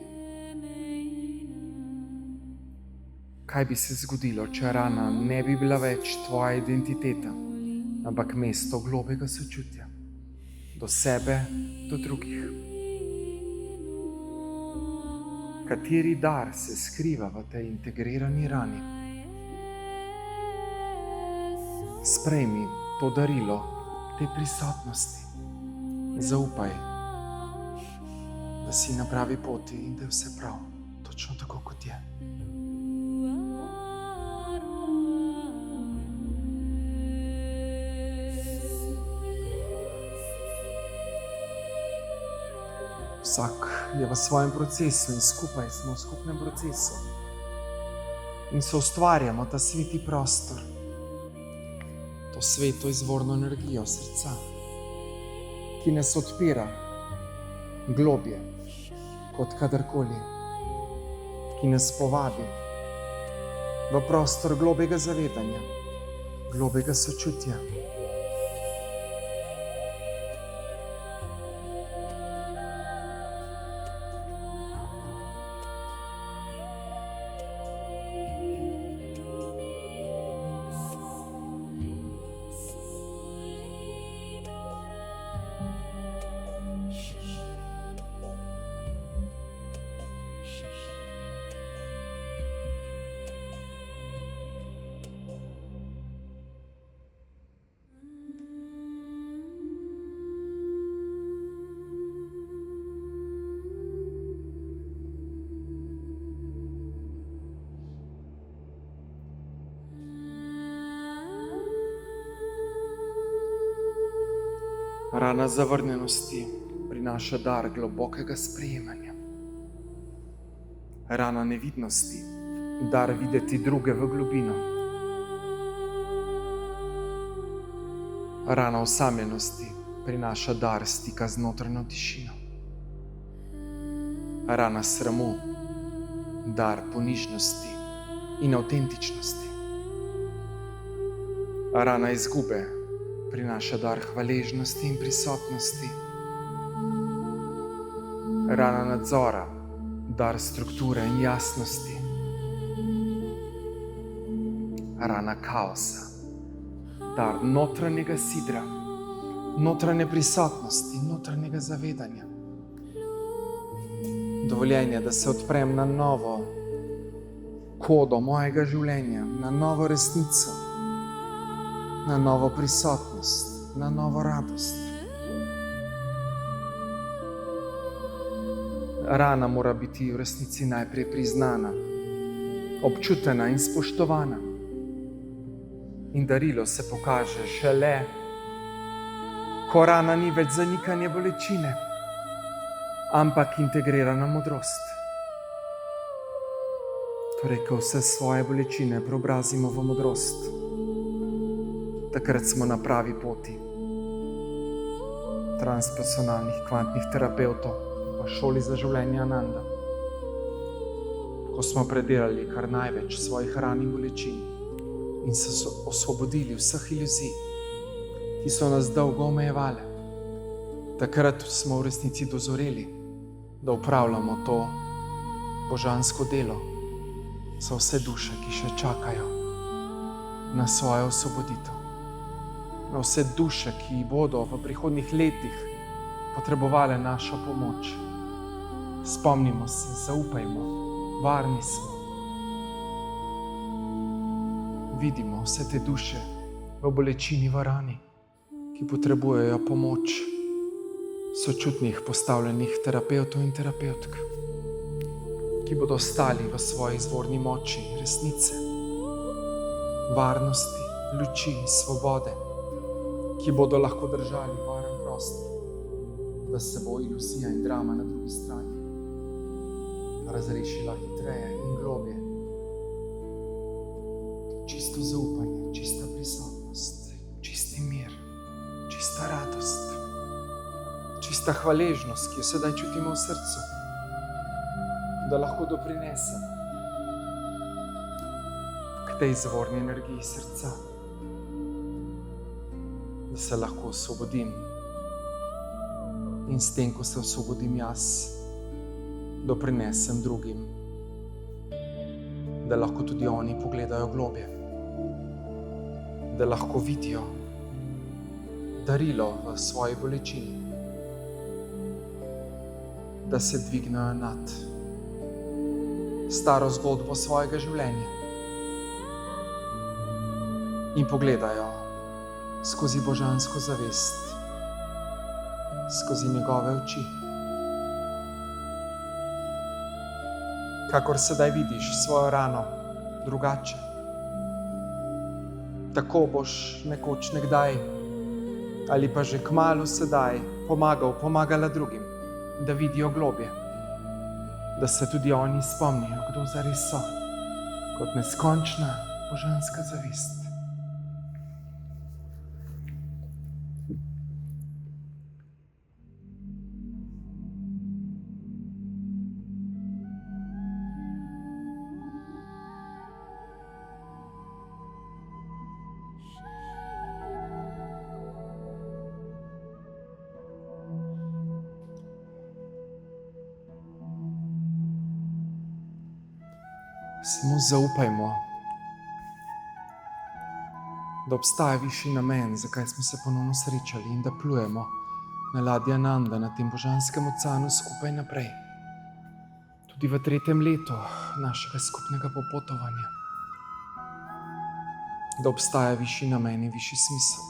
Kaj bi se zgodilo, če rana ne bi bila več tvoja identiteta, ampak mesto globega sočutja do sebe, do drugih? Kateri dar se skriva v tej integrirani rani? Sprejmi to darilo, te prisotnosti. Zaupaj, da si na pravi poti in da je vse prav, točno tako, kot je. Vsak je v svojem procesu in skupaj smo v skupnem procesu. In se ustvarjamo ta sveti prostor, to sveto izvorno energijo srca, ki nas odpira globje kot kadarkoli, ki nas povabi v prostor globega zavedanja, globega sočutja. Rana zavrnjenosti prinaša dar globokega sprejemanja. Rana nevidnosti, dar videti druge v globino. Rana osamljenosti prinaša dar stika z notranjo tišino. Rana sramu, dar ponižnosti in avtentičnosti. Rana izgube prinaša dar hvaležnosti in prisotnosti. Rana nadzora, dar strukture in jasnosti. Rana kaosa, dar notranjega sidra, notranje prisotnosti, notranjega zavedanja. Dovoljenje, da se odprem na novo kodo mojega življenja, na novo resnico, na novo prisotnost, na novo radost. Rana mora biti v resnici najprej priznana, občutena in spoštovana. In darilo se pokaže šele, ko rana ni več zanikanje bolečine, ampak integrirana modrost. Torej, ko vse svoje bolečine preobrazimo v modrost, takrat smo na pravi poti. Transpersonalnih kvantnih terapevtov v šoli za življenje Ananda. Ko smo predelali kar največ svojih ran in bolečin in se osvobodili vseh iluzij, ki so nas dolgo omejevale, takrat smo v resnici dozoreli, da upravljamo to božansko delo za vse duše, ki še čakajo na svojo osvoboditev. Na vse duše, ki bodo v prihodnjih letih potrebovale našo pomoč. Spomnimo se, zaupajmo, varni smo. Vidimo vse te duše v bolečini v rani, ki potrebujejo pomoč sočutnih postavljenih terapevtov in terapevtk, ki bodo ostali v svoji izvorni moči resnice, varnosti, luči, svobode, ki bodo lahko držali varen prostor, da se bo iluzija in drama na drugi strani razrešila hitreje in globje. Čisto zaupanje, čista prisotnost, čisti mir, čista radost, čista hvaležnost, ki jo sedaj čutimo v srcu, da lahko doprinesem k tej izvorni energiji srca, da se lahko osvobodim. In s tem, ko se osvobodim jaz, doprinesem drugim, da lahko tudi oni pogledajo globje, da lahko vidijo darilo v svoji bolečini, da se dvignejo nad staro zgodbo svojega življenja in pogledajo skozi božansko zavest, skozi njegove oči. Kakor sedaj vidiš svojo rano drugače, tako boš nekoč nekdaj ali pa že kmalu sedaj pomagala drugim, da vidijo globje, da se tudi oni spomnijo, kdo zares so, kot neskončna božanska zavest. Samo zaupajmo, da obstaja višji namen, zakaj smo se ponovno srečali, in da plujemo na ladji Ananda na tem božanskem oceanu skupaj naprej. Tudi v 3. letu našega skupnega popotovanja. Da obstaja višji namen in višji smisel,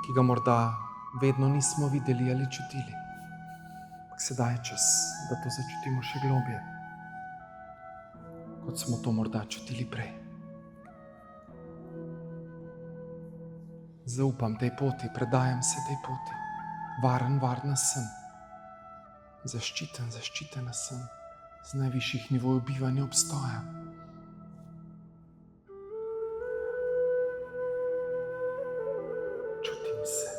ki ga morda vedno nismo videli ali čutili. Ampak sedaj je čas, da to začutimo še globje, kot smo to morda čutili prej. Zaupam tej poti, predajam se tej poti. Varna sem. Zaščitena sem z najvišjih nivojev bivanja obstoja. Čutim se,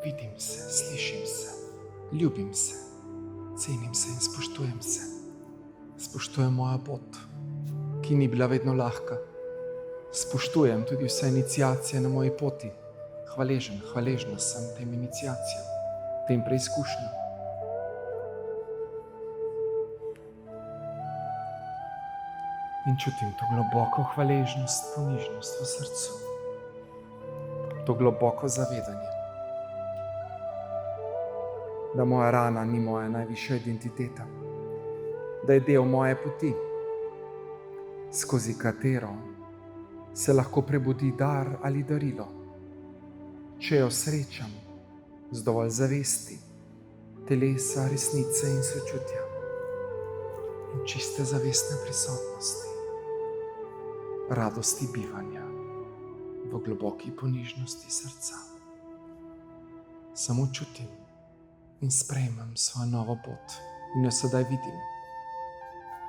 vidim se, slišim se, ljubim se, cenim se in spoštujem se. Spoštujem mojo pot, ki ni bila vedno lahka. Spoštujem tudi vse iniciacije na moji poti. Hvaležna sem tem iniciacijam, tem preizkušnjam. In čutim to globoko hvaležnost, ponižnost v srcu. To globoko zavedanje, da moja rana ni moja najvišja identiteta, da je del moje poti, skozi katero se lahko prebudi dar ali darilo, če jo srečam z dovolj zavesti, telesa, resnice in sočutja in čiste zavestne prisotnosti, radosti bivanja v globoki ponižnosti srca. Samo čutim in sprejmem svojo novo pot in jo sedaj vidim.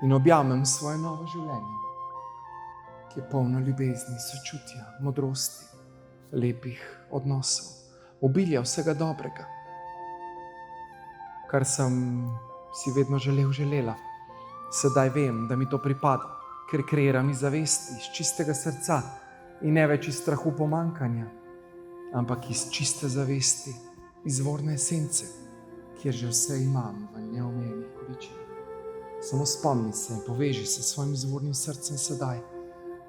In objamem svoje novo življenje, ki je polno ljubezni, sočutja, modrosti, lepih odnosov, obilja vsega dobrega, kar sem si vedno želela. Sedaj vem, da mi to pripada, ker kreiram iz zavesti, iz čistega srca in ne več iz strahu pomanjkanja, ampak iz čiste zavesti, izvorne esence, kjer že vse imam v neomejenih količinah. Samo spomni se in poveži se s svojim izvornim srcem sedaj,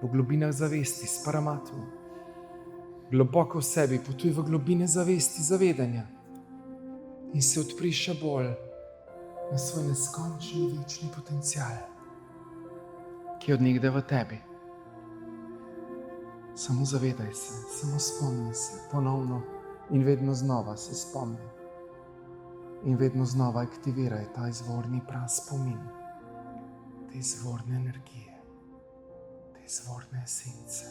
v globinah zavesti, s Paramatmo. Globoko v sebi potuj v globine zavesti, zavedanja in se odpri še bolj na svoj neskončni večni potencial, ki je od nekdaj v tebi. Samo zavedaj se, samo spomni se ponovno in vedno znova se spomni. In vedno znova aktiviraj ta izvorni spomin, te izvorne energije, te izvorne esence.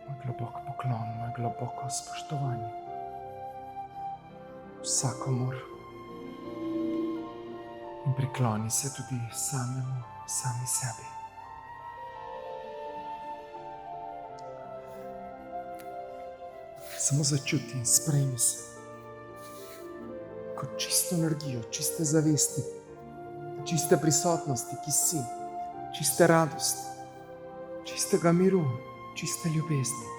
Moj globok poklon, moj globoko spoštovanje vsakomur. In prikloni se tudi sami sebi. Samo začuti in sprejmi se kot čisto energijo, čiste zavesti, čiste prisotnosti, ki si, čiste radosti, čistega miru, čiste ljubezni.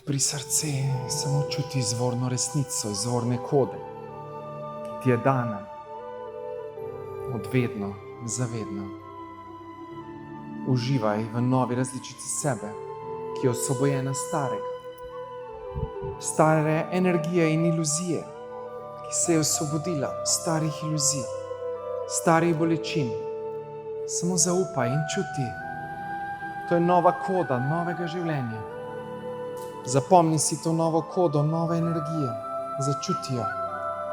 Odpri srce in samo čuti izvorno resnico, izvorne kode, ki ti je dana odvedno, zavedno. Uživaj v novi različici sebe, ki je osvobojena starega. Stare energije in iluzije, ki se je osvobodila starih iluzij, starih bolečin. Samo zaupaj in čuti. To je nova koda novega življenja. Zapomni si to novo kodo, nove energije. Začuti jo,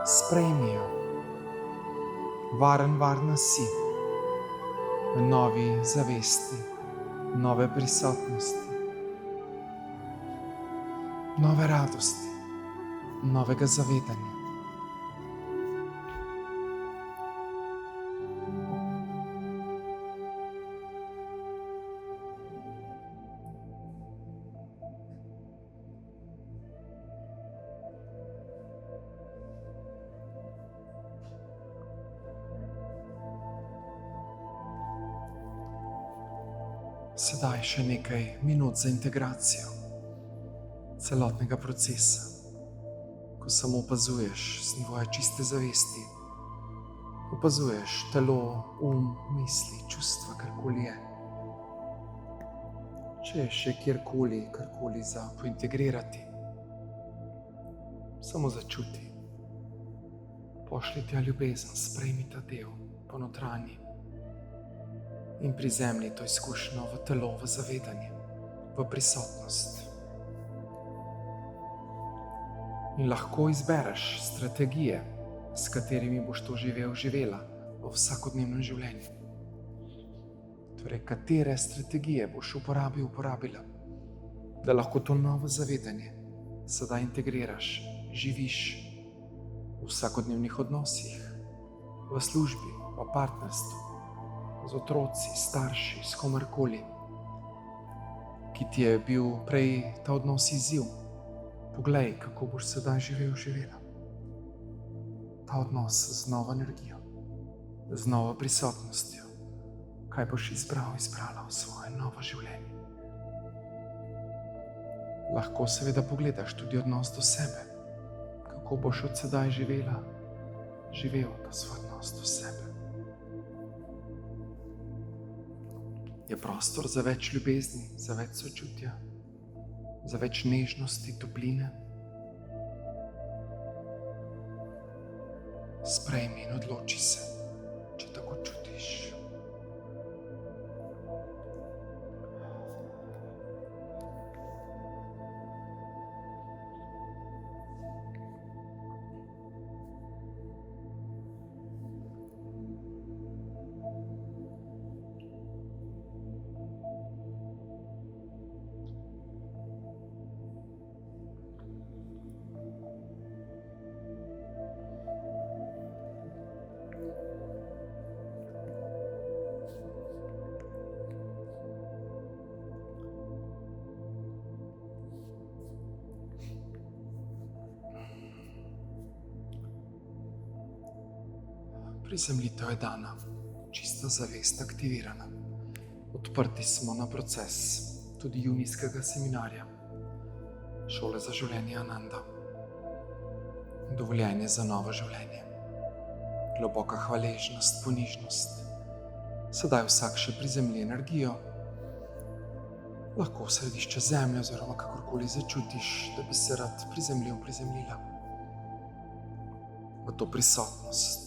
sprejmi jo. Varna si v novi zavesti, nove prisotnosti, nove radosti, novega zavedanja. Sedaj še nekaj minut za integracijo celotnega procesa, ko samo opazuješ z nivoja čiste zavesti. Opazuješ telo, misli, čustva, karkoli je. Če je še karkoli za pointegrirati, samo začuti. Pošlji tja ljubezen, sprejmi ta del, ponotranji. In prizemlji to izkušnjo v telo, v zavedanje, v prisotnost. In lahko izbereš strategije, s katerimi boš to živela v vsakodnevnem življenju. Torej, katere strategije boš uporabila, da lahko to novo zavedanje sedaj integriraš, živiš v vsakodnevnih odnosih, v službi, v partnerstvu, z otroci, starši, s komarkoli, ki ti je bil prej ta odnos izziv. Poglej, kako boš sedaj živela. Ta odnos z novo energijo, z novo prisotnostjo. Kaj boš izbrala v svoje novo življenje. Lahko seveda pogledaš tudi odnos do sebe, kako boš od sedaj živel ta svoj odnos do sebe. Je prostor za več ljubezni, za več sočutja, za več nežnosti, topline. Sprejmi in odloči se, če tako čutiš. Prizemljitev je dana, čista zavest aktivirana. Odprti smo na proces tudi junijskega seminarja Šole za življenje Ananda. Dovoljenje za novo življenje. Globoka hvaležnost, ponižnost. Sedaj vsak še prizemlji energijo. Lahko v središče zemlje oziroma kakorkoli začutiš, da bi se rad prizemljila v to prisotnost.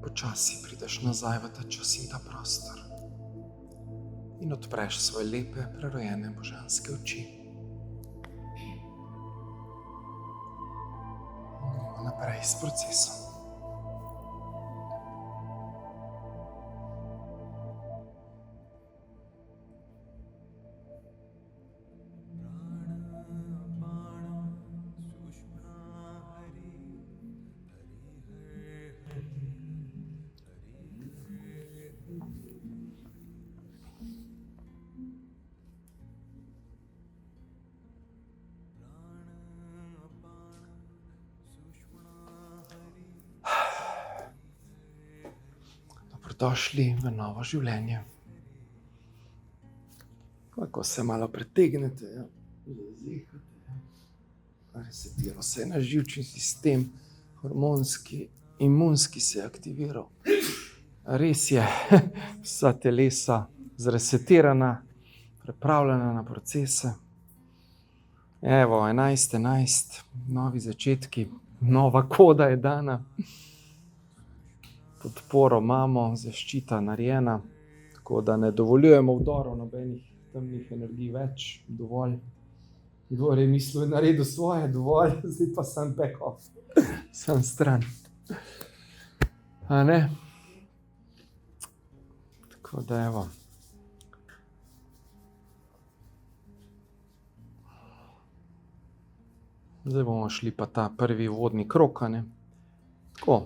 Počasi prideš nazaj v ta čas in ta prostor in odpreš svoje lepe, prerojene božanske oči. Gremo naprej s procesom. Dobrodošli v novo življenje. Lahko Tako se malo pretegnete, ja. Resetiral se je naš živčni sistem, hormonski, imunski se je aktiviral. Res je, vsa telesa zresetirana, pripravljena na procese. Evo, 11, novi začetki, nova koda je dana. Podporo imamo, zaščita narejena, tako da ne dovoljujemo vdorov nobenih temnih energij več, dovolj. Igor je mislil, naredil svoje, dovolj, zdaj pa sam back off, sam stran. A ne? Tako da evo. Zdaj bomo šli pa ta prvi vodni krog, a ne? Tako,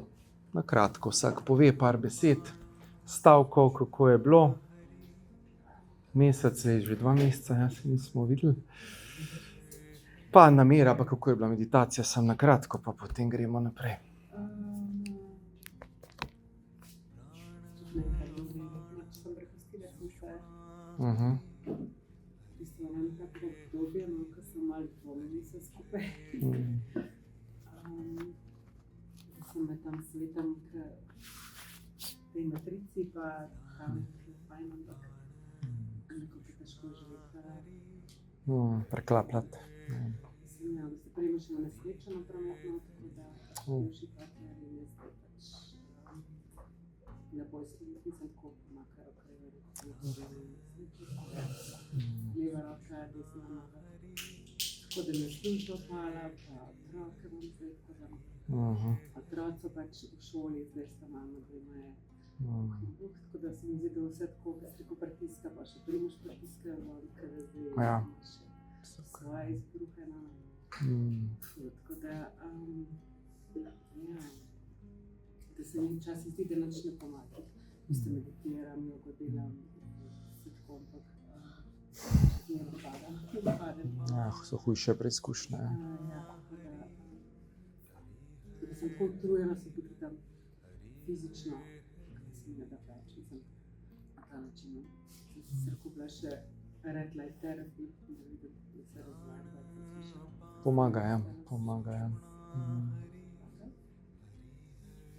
na kratko, vsak pove par besed, stavkov, kako je bilo. Mesec je že 2 meseca, ja, se nismo videli. Pa namera, pa kako je bila meditacija, sam na kratko, pa potem gremo naprej. Sem me tam svetam k tej matrici, pa tam je fajn, ampak nekako težko živeti. Preklapljati. Sem da se prej še nesrečeno prometno, tako da vši partnerji je zdaj pač ne boj slediti, nisem tako pomakar okreveriti. Leva roka, desna noga. Tako da mi je služba hvala, pa otroke bom zdaj, tako da otroci pač v šoli, zdaj sta mama, zdaj imajo tako da se mi zdi, da vse tako, da se tako pritiska, pa še Primož pritiska, kada zdaj ima še svoje izbruhe na tako da, da se mi včasih zdi, da nič ne pomaga. Isto meditiram, jogo delam, vse tako, ampak ne dopadam. Ja, so hujše preizkušnje. Ja, tako da sem tako utrujena, se tudi tam fizično, da se mi ne da več, mislim, na ta način. Sem se kupila še Red Light Therapy, da vidim, da se razvaja, da se slišim. Pomaga, ja.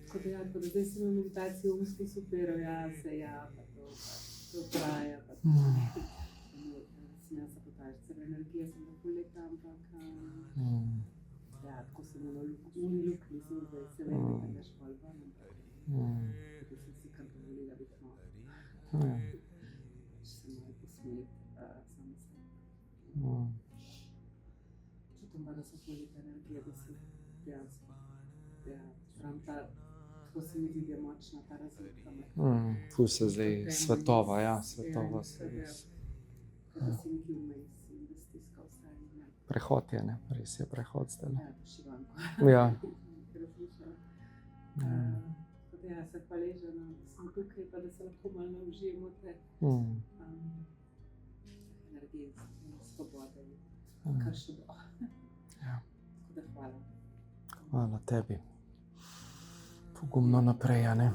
Tako da ja, tako da zdaj sem v meditaciji umsko super, ja, se ja, pa to traja, pa to. Sem jaz sabotažica, energija sem da pol leta, ampak ja, tako sem uni luknji, sem zdaj se vedno, da greš pol ven, ampak tako sem si kar dovolila biti malo. Sem malo posmeti sama sebi. Čutim pa, da so pol leta energija, da se dejansko, pravim ta, tako se mi zdi, da je močna ta razlika. Ful se zdaj svetova, ja, svetova se res. Da si nekaj vmes in da stiska vse in ne. Prehod je, ne? Res je prehod zdaj. Ja, pošivanko. Ja. Tako da ja, se hvaležena, da sem tukaj, pa da se lahko malo naužijemo te energije in svobode in kar še bo. Ja. Tako da hvala. Hvala tebi. Pogumno naprej, a ne?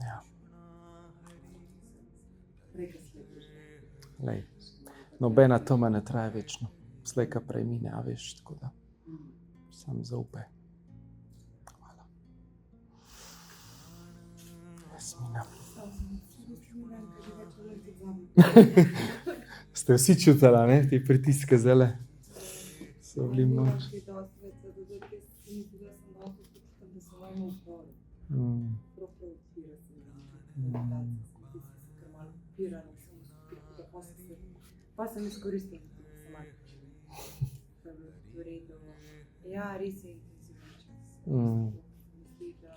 Ja. Prej, ko slediš. Lej. Nobena tema ne traja večno. Slej, ka prej mine, a veš, tako da sam zaupaj. Hvala. Jasmina. Ste vsi čutila, ne? Te pritiske zdajle so bili moč. Pa sem izkoristila, da sem malo da je bilo v redu. Ja, res je intenzivno čas. Zdi, da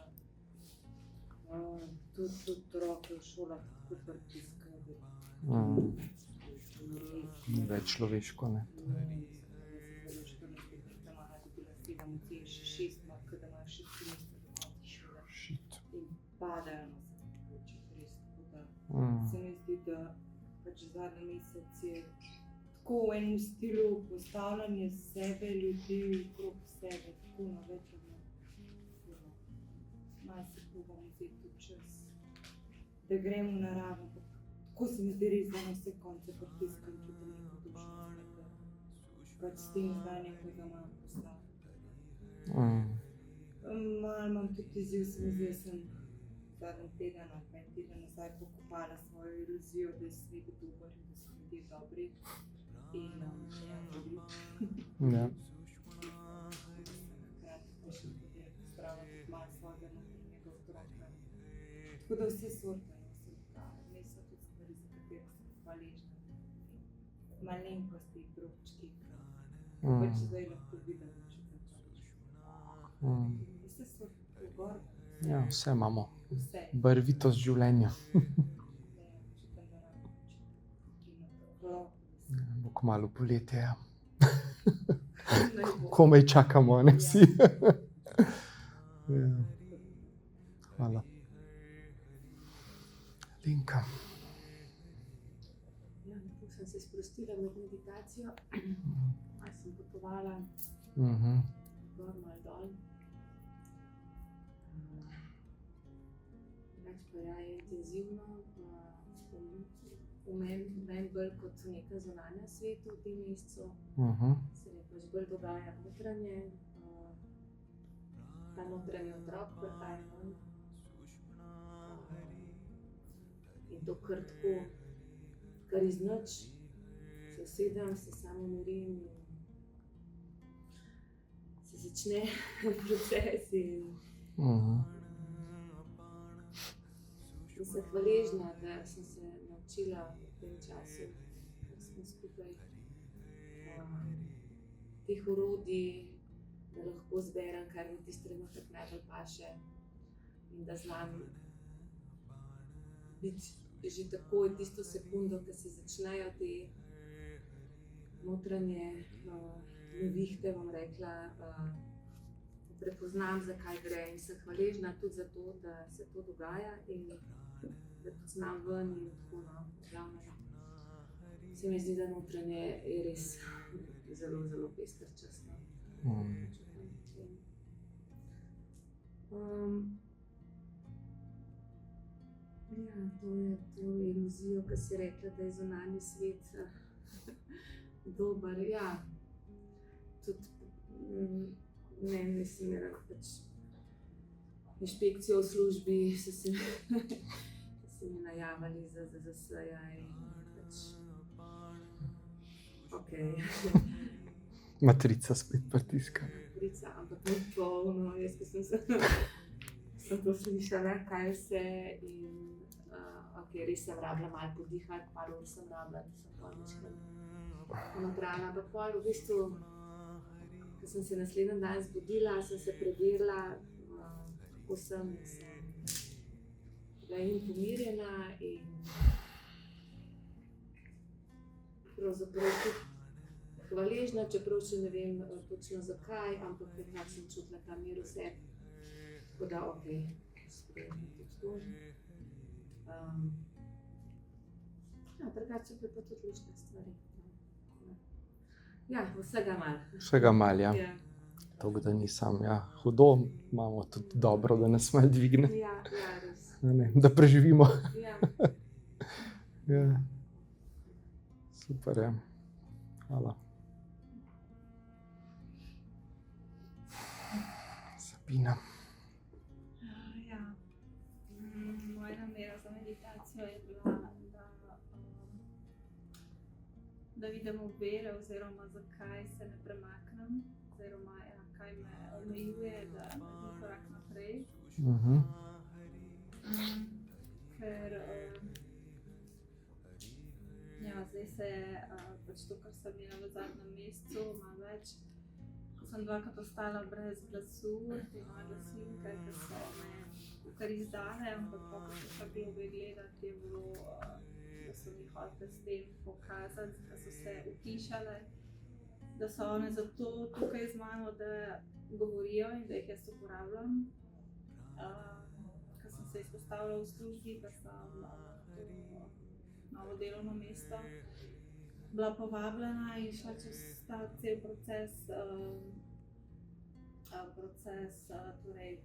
tudi otroke v šolah tako pritiskajo. Ni več človeško, ne? Zelo 14 let, da imajo dobila 7 ocen, še 6, da imajo 6 semester do konca šole. In padajo na zaključek, res tako da se mi zdi, da pač zadnji mesec je tako v enem stilu postavljanje sebe, ljudi okrog sebe, tako na več odnosno. Malo si probam vzeti tudi čas, da grem v naravo, Tako se mi zdi res, da na vse konce pritiskam čutim neko dušnost, da pač s tem zdaj nekoga malo postavim. Malo imam tudi izziv, se mi zdi, da sem zadnji teden ali pa en teden nazaj pokopala svojo iluzijo, da je svet dober in da so ljudje dobri in ne boli. Ja. Hkrati pa še tudi spravljam malo svojega notranjega otroka. Tako da vse sorte, vmes so tudi stvari, za katere sem hvaležna. Malenkosti, drobčki, pač zdaj lahko vidim, čutim hvaležno. Vse sorte, gor. Ja, vse imamo. Vse. Barvitost življenja. Čutim, da rabim toplino. Bo kmalu poletje. Ja. Naj bo. Komaj čakamo, ne vsi. Ja. Hvala. Linka. Ja, lepo sem se sprostila med meditacijo. Malo sem potovala gor, malo dol. Drugače pa ja, je intenzivno. V meni bolj kot neka zunanja svetu v tem mesecu. Se mi pač bolj dogaja notranje. Ta notranji otrok prihaja ven. In to kar tako, kar iz nič. Se usedem, se samo umirim in se začne proces in sem hvaležna, da sem se naučila v tem času, ko smo skupaj, teh orodij, da lahko zberem, kar mi tisti trenutek najbolj paše in da znam biti že takoj tisto sekundo, ko se začnejo te notranje nevihte, bom rekla, prepoznam, zakaj gre in sem hvaležna tudi za to, da se to dogaja in da tudi znam ven in tako glavno. Se mi zdi, da notranje je res zelo, zelo pester čas. Ja, to je to iluzijo, ko si rekla, da je zunanji svet dober. Ja, tudi ne, mislim, da pač inšpekcijo v službi so se mi najavili za ZZS-ja in pač okej. Matrica spet pritiska. Matrica, ampak ni polno, jaz ko sem to slišala, kaj vse in okej, res sem rabila malo podihati, par ur sem rabila, da sem pol mišljala nabrala, ampak pol v bistvu, ko sem se naslednji dan zbudila, sem se preverila, kako sem bila in pomirjena in pravzaprav tudi hvaležna, čeprav še ne vem točno zakaj, ampak nekako sem čutila ta mir v sebi, tako da okej, sprejemno tudi to. Ja, drugače pa tudi luštne stvari. Ja, vsega malo. Vsega malo, ja. Ja. Tako da nisem, ja, hudo, imamo tudi dobro, da nas malo dvigne. Ja, res. Ne, da preživimo. Ja. Ja. Super, ja. Hvala. Sabina. Ja. Moja namera za meditacijo je bila, da vidim ovire oziroma zakaj se ne premaknem, oziroma kaj me omejuje, da naredim korak naprej. Ker zdaj se je pač to, kar sem imela v zadnjem mesecu, malo več. Ko sem dvakrat ostala brez glasu, te moje glasilke, ki so me kar izdale, ampak ko sem šla globe gledati, je bilo, da so mi hotele s tem pokazati, da so se utišale, da so one zato tukaj z mano, da govorijo in da jih jaz uporabljam. Ko sem se izpostavila v službi, da sem novo delovno mesto bila povabljena in šla čez ta cel proces torej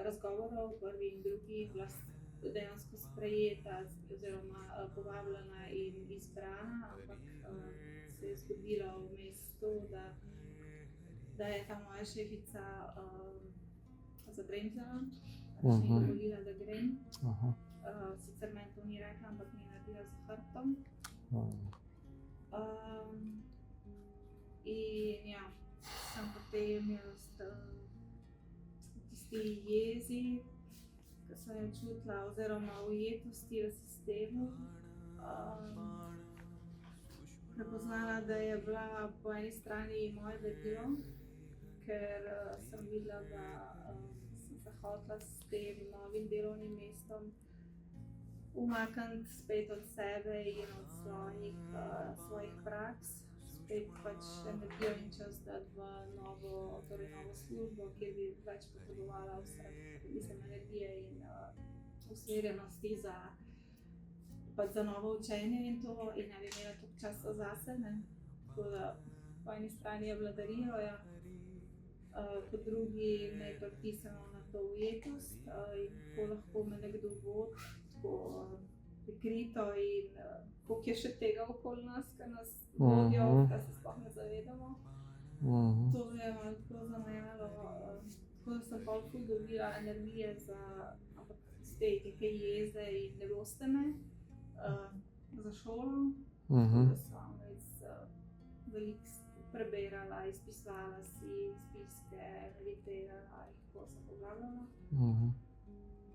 razgovorov, prvi in drugi, bila dejansko sprejeta oziroma povabljena in izbrana, ampak se je zgodilo vmes to, da je ta moja šefica zabremzala, pač ni dovolila, da grem. Sicer meni to ni rekla, ampak mi je naredila za hrbtom. In ja, sem potem jaz v tisti jezi, ki sem jo čutila, oziroma ujetosti v sistemu, prepoznala, da je bila po eni strani moje delo, ker sem videla, da sem se hotela s tem novim delovnim mestom umakniti spet od sebe in od svojih praks, spet pač energijo in čas dati v novo službo, kjer bi več potrebovala energije in usmerjenosti za novo učenje in to, in ne bi imela toliko časa zase, ne. Tako da po eni strani je vladarijo, ja. Po drugi me je pritisnilo na to ujetost in kako lahko me nekdo vodi, tako prikrito in koliko je še tega okoli nas, ki nas vodijo, da se sploh ne zavedamo. To me je malo tako zamajalo, tako da sem pol ful dobila energije ampak iz te jeze in ne boste me, za šolo, da sem res veliko preberala, izpisovala si izpiske, meditirala in tako se poglabljala.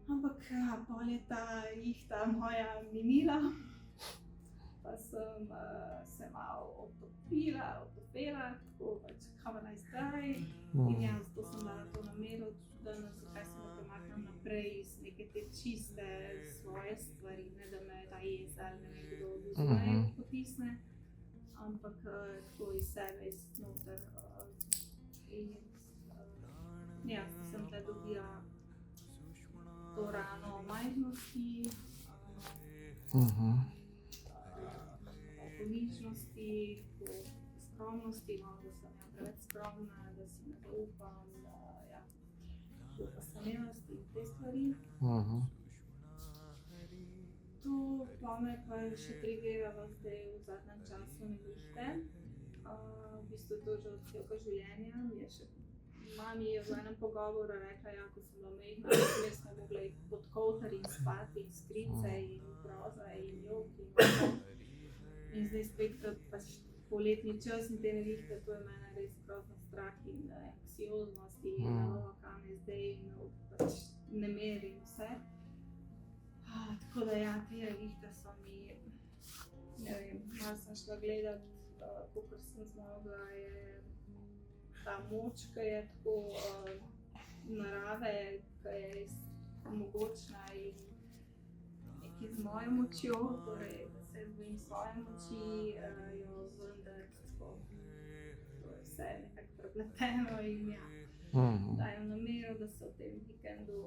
Ampak pol je ta ihta moja minila, pa sem se malo otopela, tako pač kava naj zdaj. In ja, zato sem dala to namero, da zakaj se me premaknem naprej iz neke te čiste svoje stvari, ne da me ta jeza ali ne vem kdo oduzme potisne, ampak tako iz sebe, iz noter. In ja, sem tle dobila to rano majhnosti, ponižnosti, skromnosti, no, da sem ja preveč skromna, da si ne zaupam, ja, pa samelosti in te stvari. To pa me pa še triggeralo zdaj v zadnjem času nevihte. V bistvu to že od celega življenja. Mami je v enem pogovoru rekla, ja, ko sem bila majhna, da smo mogli pod kovtar in spati, in skrice, in groza, in jok, in tako. In zdaj spet pač poletni čas in te nevihte, to je mene res grozno strah in anksioznost in kam je zdaj in pač nemir in vse. Tako da ja, te nevihte so mi, ne vem, malo sem šla gledat, kakor sem zmogla, je ta moč, ki je tako narave, ki je res mogočna in nekaj z mojo močjo, torej da se bojim svoje moči, jo vendar tako, to je vse nekako prepleteno in ja, dajem namero, da se v tem vikendu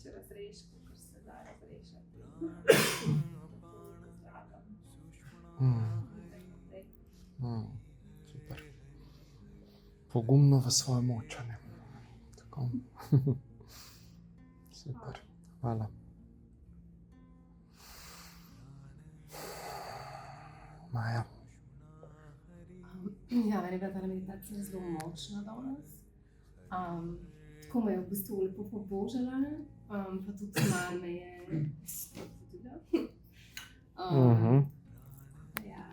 če razreši, kakor se da razrešati. Tako pozdravljam. Super. Pogumno v svojo moč, ne? Tako. Super. Hvala. Maja. Ja, meni je bila ta meditacija zelo močna danes. Tako me je v bistvu lepo pobožala, pa tudi malo me je spodbudila. Ja,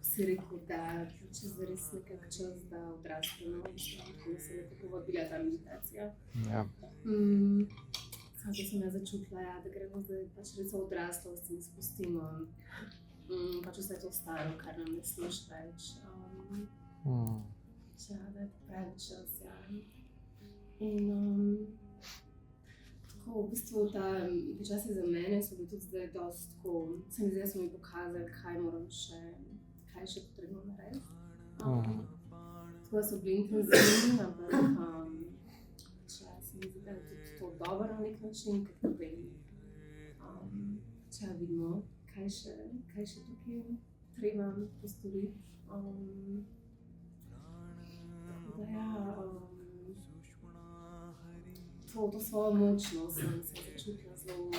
si rekel, da čez res nekak čas, da odrastemo, tako se lepo povabila ta meditacija. Ja. Samo da sem jaz začutila, ja, da gremo zdaj pač res v odraslost in spustimo pač vse to staro, kar nam ne služi več. Ja, da je pravi čas, ja. In tako, v bistvu ti časi za mene so bili tudi zdaj dosti tako, se mi zdi, da so mi pokazali, kaj moram kaj še potrebno narediti. Tako da so bili intenzivni, ampak ja, se mi zdi, da je tudi to dobro na nek način, ker potem vidimo, kaj še tukaj treba postoriti. Tako da ja, to svojo močnost sem se začutila zelo.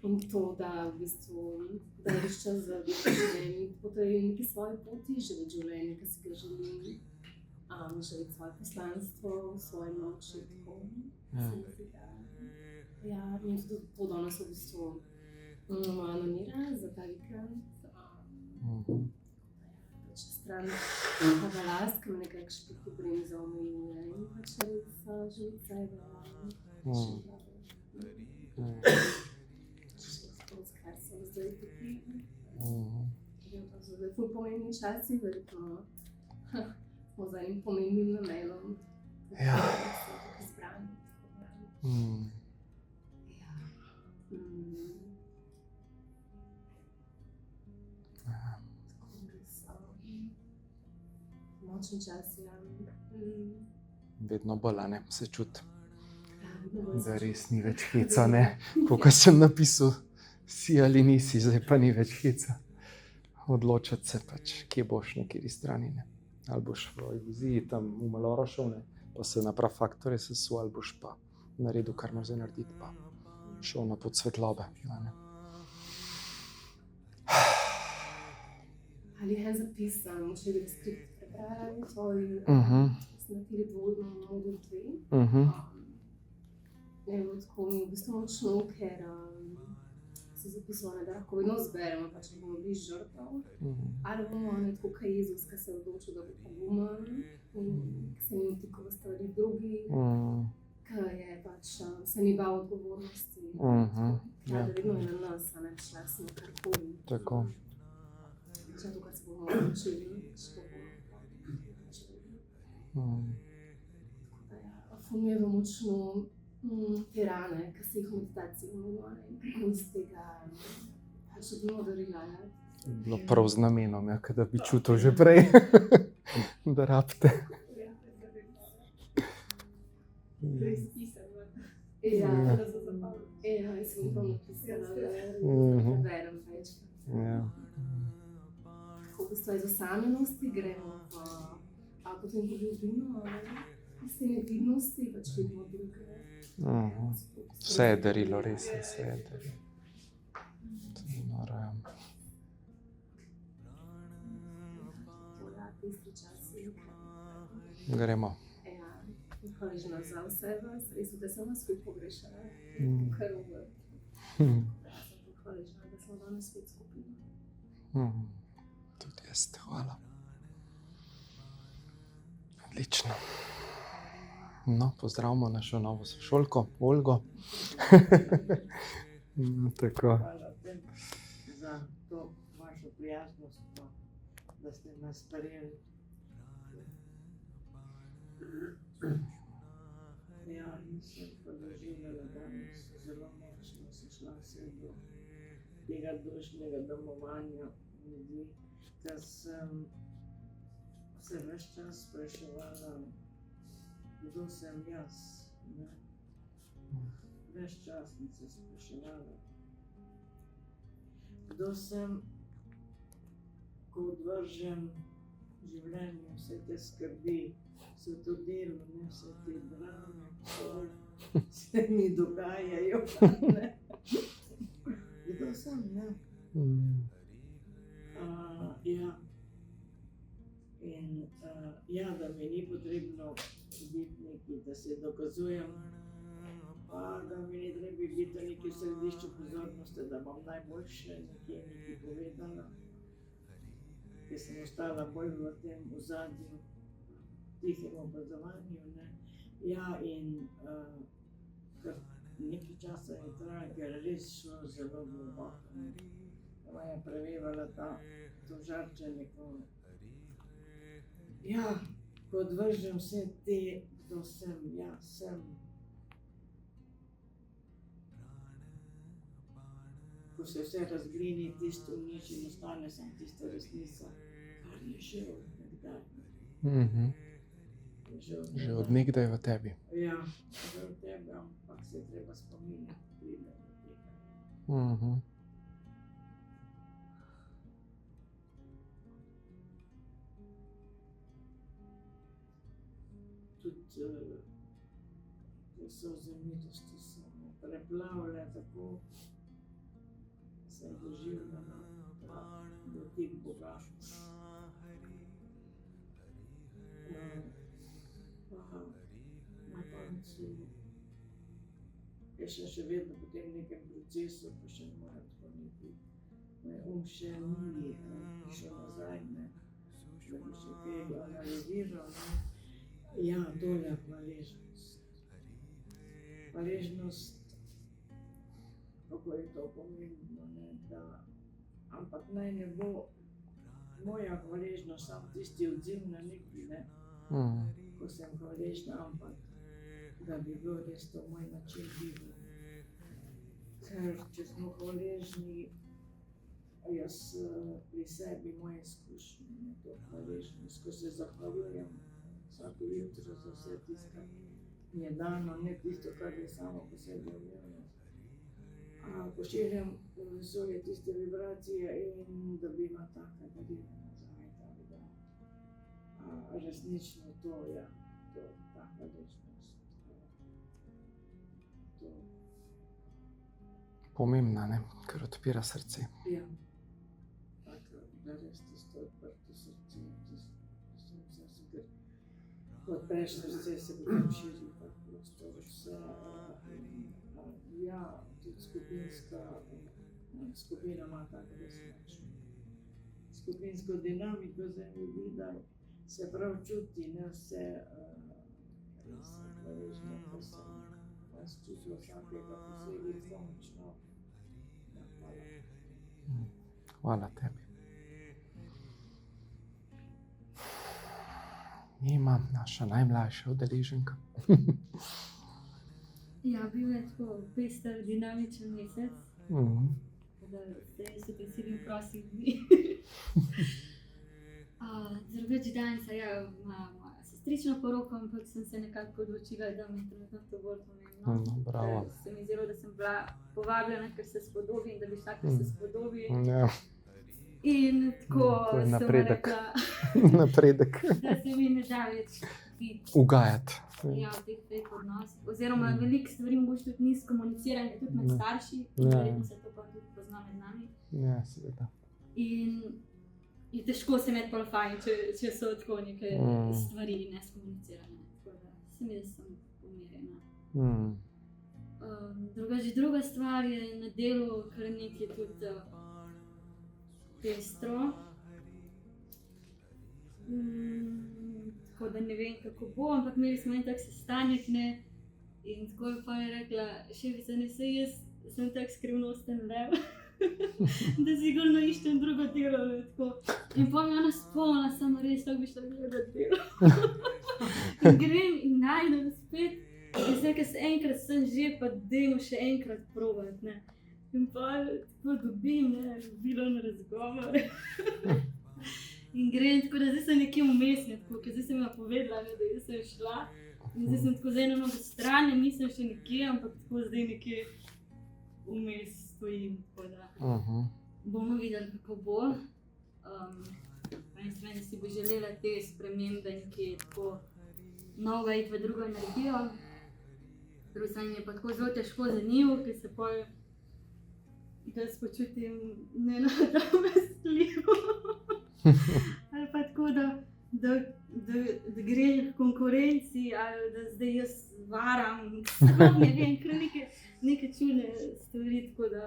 In to, da v bistvu daš čas za življenje, po tej neki svoji poti živeti življenje, ki si ga želim, živeti svoje poslanstvo, svoje moči, tako se mi zdi, da ja, in tudi to danes v bistvu moja namera za ta vikend. Pač stran ta balast, ki me nekako še tako bremza omejuje in pač res živeti sebe, kar sem zdaj tukaj. Zdaj ful pomembni časi, verjetno smo za enim pomembnim namenom. Ja. Tukaj zbrani. Močni časi, ja. Vedno bolj, a ne, se čuti, da res ni več heca, ne. Koliko sem napisal, si ali nisi, zdaj pa ni več heca. Odločiti se pač, kje boš, na kateri strani, ne. Ali boš v iluziji tam v Maloro šel, ne, pa se na prav faktorje sesul, ali boš pa naredil, kar moraš zdaj narediti, pa šel na pot svetlobe, a ne. Ali en zapis, včeraj skript prebrala, tvoj snatili modul 2. Evo, tako mi v bistvu močno, ker si zapisala, da lahko vedno zberemo, pa če bomo bili žrtev. Ali bomo tako kaj Jezus, ki se je odločil, da bo pogumen in ki se ni vtikal v stvari drugih, ki je pač se ni bal odgovornosti. Da vedno je na nas, a ne šla smo karkoli. Tako. Če to, kar se bomo odločili, če to bomo počeli. Tako da ja, ful mi je močno te rane, ki se jih v meditaciji omenila, in kako iz tega pač dobimo darila. Bilo prav z namenom, ja, da bi čutil že prej, da rabite. Zdaj spisam. Ja, da so zapali. Ja, jaz sem to napisala, da berem večkrat. Kako v bistvu iz osamljenosti gremo v potem globino, iz te nevidnosti, pač vidimo druge. Vse je darilo, res je, vse je darilo. To je noro, ja. Tisti časi. Gremo. Ja, hvaležna za vse vas, res da sem vas skupaj pogrešala, kar uvrt. Sem hvaležna, da smo danes spet skupaj. Tudi jaz, hvala. Odlično. No, pozdravimo našo novo sošolko, Olgo. Tako. Hvala tem za to vašo prijaznost, da ste nas sprejeli. Ja, in sem pa doživljala danes zelo močno, sem šla se do tega dušnega domovanja ljudi, da sem se ves čas spraševala, kdo sem jaz, ne? Ves čas sem se spraševala, kdo sem, ko odvržem življenje, vse te skrbi, vse to delo, ne, vse te drame, ko se mi dogajajo, ne? Kdo sem, ne? Ja. In ja, da mi ni potrebno biti neki, da se dokazujem, pa da mi ni treba biti neki v središču pozornosti, da bom najboljše nekje povedala, ker sem ostala bolj v tem ozadju, tihem opazovanju, ne. Ja, in kar nekaj časa je trajalo, ker je res šlo zelo globoko, ne. Pa je prevevala to žarčenje, ja, ko odvržem vse te, kdo sem, ja, sem. Ko se vse razblini, tisto uniči in ostane sem tista resnica, kar je že od nekdaj. Že od nekdaj v tebi. Ja, že od tebe, ampak se je treba spominjati, pride do tega. Tudi te sozemitosti so me preplavile tako, se je doživljala ta dotik Boga. Pa na koncu je še vedno po tem nekem procesu, pa še ne morem tako neki, moj še ni prišel nazaj, ne, da bi še kaj analiziral, ne. Ja, to je hvaležnost. Hvaležnost, kako je to pomembno, ne, da, ampak naj ne bo moja hvaležnost sam tisti odziv na nekaj, ne, ko sem hvaležna, ampak da bi bilo res to moj način bivanja. Ker če smo hvaležni, jaz pri sebi moje izkušnje, ne, to hvaležnost, ko se zahvaljujem vsako jutro za vse tisto, kar mi je dano, ne tisto, kar je samo po sebi umevno. Pošiljam v vesolje tiste vibracije in dobivam taka darila nazaj, tako da resnično to je, ta hvaležnost. Pomembna, ne? Ker odpira srce. Ja, tako da res tisto odprto srce, ker ko odpreš srce, se potem širi ta prostor, vse. Ja, tudi skupina ima tako res močno. Skupinsko dinamiko se mi zdi, da se prav čuti, ne vse res hvaležno, ko sem vas čutila vsakega posebej zelo močno. Ja, hvala. Hvala tebi. Ima naša najmlajša udeleženka. Ja, bil je tako pester, dinamičen mesec, da zdaj so te silim prosih dni. Drugič danes ima moja sestrična poroka, ampak sem se nekako odločila, da mi je trenutno to bolj pomembno. Bravo. Se mi zdelo, da sem bila povabljena, ker se spodobi in da bi šla, ker se spodobi. Ja, In tako To je sem napredek. rekla, napredek. da se mi ne da več biti. Ugajati. Ja, v teh dveh odnosih. Oziroma, veliko stvari mogoče tudi ni skomuniciranih, tudi med Ne. starši, Ja. verjetno se to pa tudi pozna med nami. Ja, seveda. In je težko se imeti pol fajn, če so tako neke stvari neskomunicirane. Tako da se mi, da sem pomirjena. Druga stvar je na delu kar nekaj tudi pestro. Tako da ne vem, kako bo, ampak imeli smo en tak sestanek, ne, in tako je pa je rekla, šefica, ne, saj jaz sem tak skrivnosten lev, da sigurno iščem drugo delo, ne, tako. In pa mi ona spomnila, samo res, tako bi šla gledati delo. In grem in najdem spet, in zdaj, ker enkrat sem že, pa dajmo še enkrat probati, ne. In pa tako dobim, ne, bilo na razgovor. In grem, tako da zdaj sem nekje vmes, ne, tako, ker zdaj sem jima povedala, ne, da jaz sem šla. In zdaj sem tako z eno nogo stran, nisem še nekje, ampak tako zdaj nekje vmes stojim, tako da bomo videli, kako bo. Mislim, da si bi želela te spremembe nekje tako novega iti v drugo energijo. Drugo mi je pa tako zelo težko za njo, ker se pol, da se počutim nenadomestljivo. Ali pa tako, da gre v konkurenci, ali da zdaj jaz varam, sploh ne vem, kar neke čudne stvari, tako da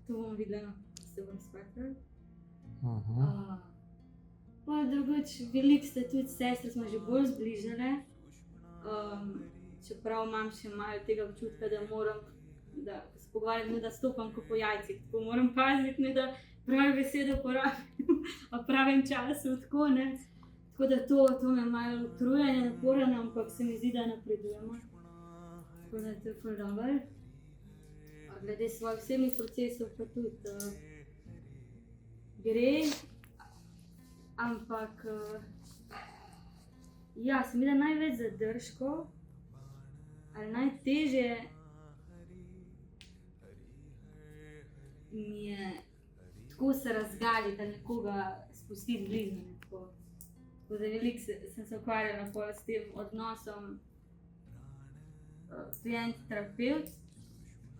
to bomo videli, se bom spakala. Pa drugič, veliko ste tudi sestre, smo že bolj zbližale, čeprav imam še malo tega občutka, da moram, da se pogovarjam, ne da stopam ko po jajcih, tako moram paziti, ne da pravi besede uporabim v pravem času, tako ne. Tako da to me malo utrujanje, naporane, ampak se mi zdi, da napredujemo. Tako da to je ful dobro. Glede svojih osebnih procesov pa tudi gre, ampak ja, se mi da največ zadržkov, ali najtežje mi je tako se razgaliti, da nekoga spustiti blizu, ne, tako. Tako da veliko sem se ukvarjala pol s tem odnosom klient, terapeut,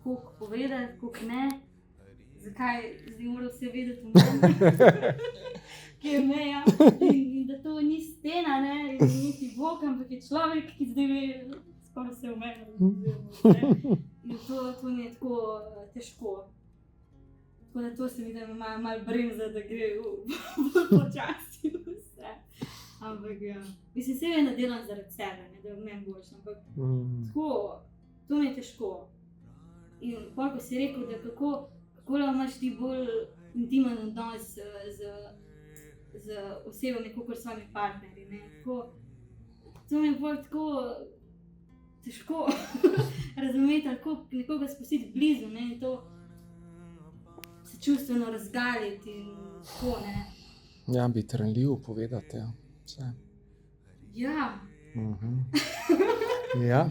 koliko povedati, koliko ne, zakaj zdaj mora vse vedeti o meni, kje je meja in da to ni stena, ne, in niti Bog, ampak je človek, ki zdaj ve skoraj vse o meni. In to mi je tako težko. Tako da to se mi da malo bremza, da gre počasi vse. Ampak ja, mislim, se vedno delam zaradi sebe, ne, da je v meni boljše, ampak tako, to mi je težko. In pol, ko si rekel, da kako lahko imaš ti bolj intimen odnos z osebami, kakor s svojimi partnerji, ne, tako, to mi je bolj tako težko razumeti, kako nekoga spustiti blizu, ne, in to se čustveno razgaliti in tako, ne. Ja, biti ranljiv, povedati, ja. Vse. Ja. Ja.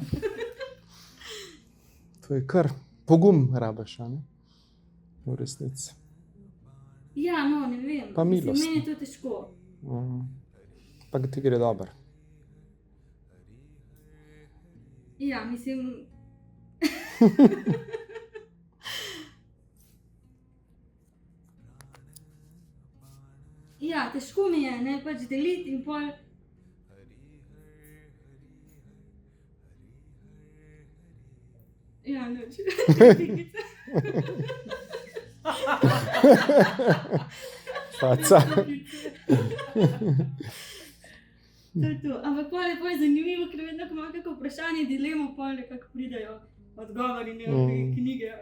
To je kar pogum rabiš, a ne? V resnici. Ja, no, ne vem. Pa Mislim, milost. meni je to težko. Pa ti gre dobro. Ja, mislim... Ja, težko mi je, ne, pač deliti in pol... Ja, noč. Faca. To je to. Ampak pol je zanimivo, ker vedno, ko imam kako vprašanje, dilemo, pol nekako pridejo odgovori, ne, v knjige,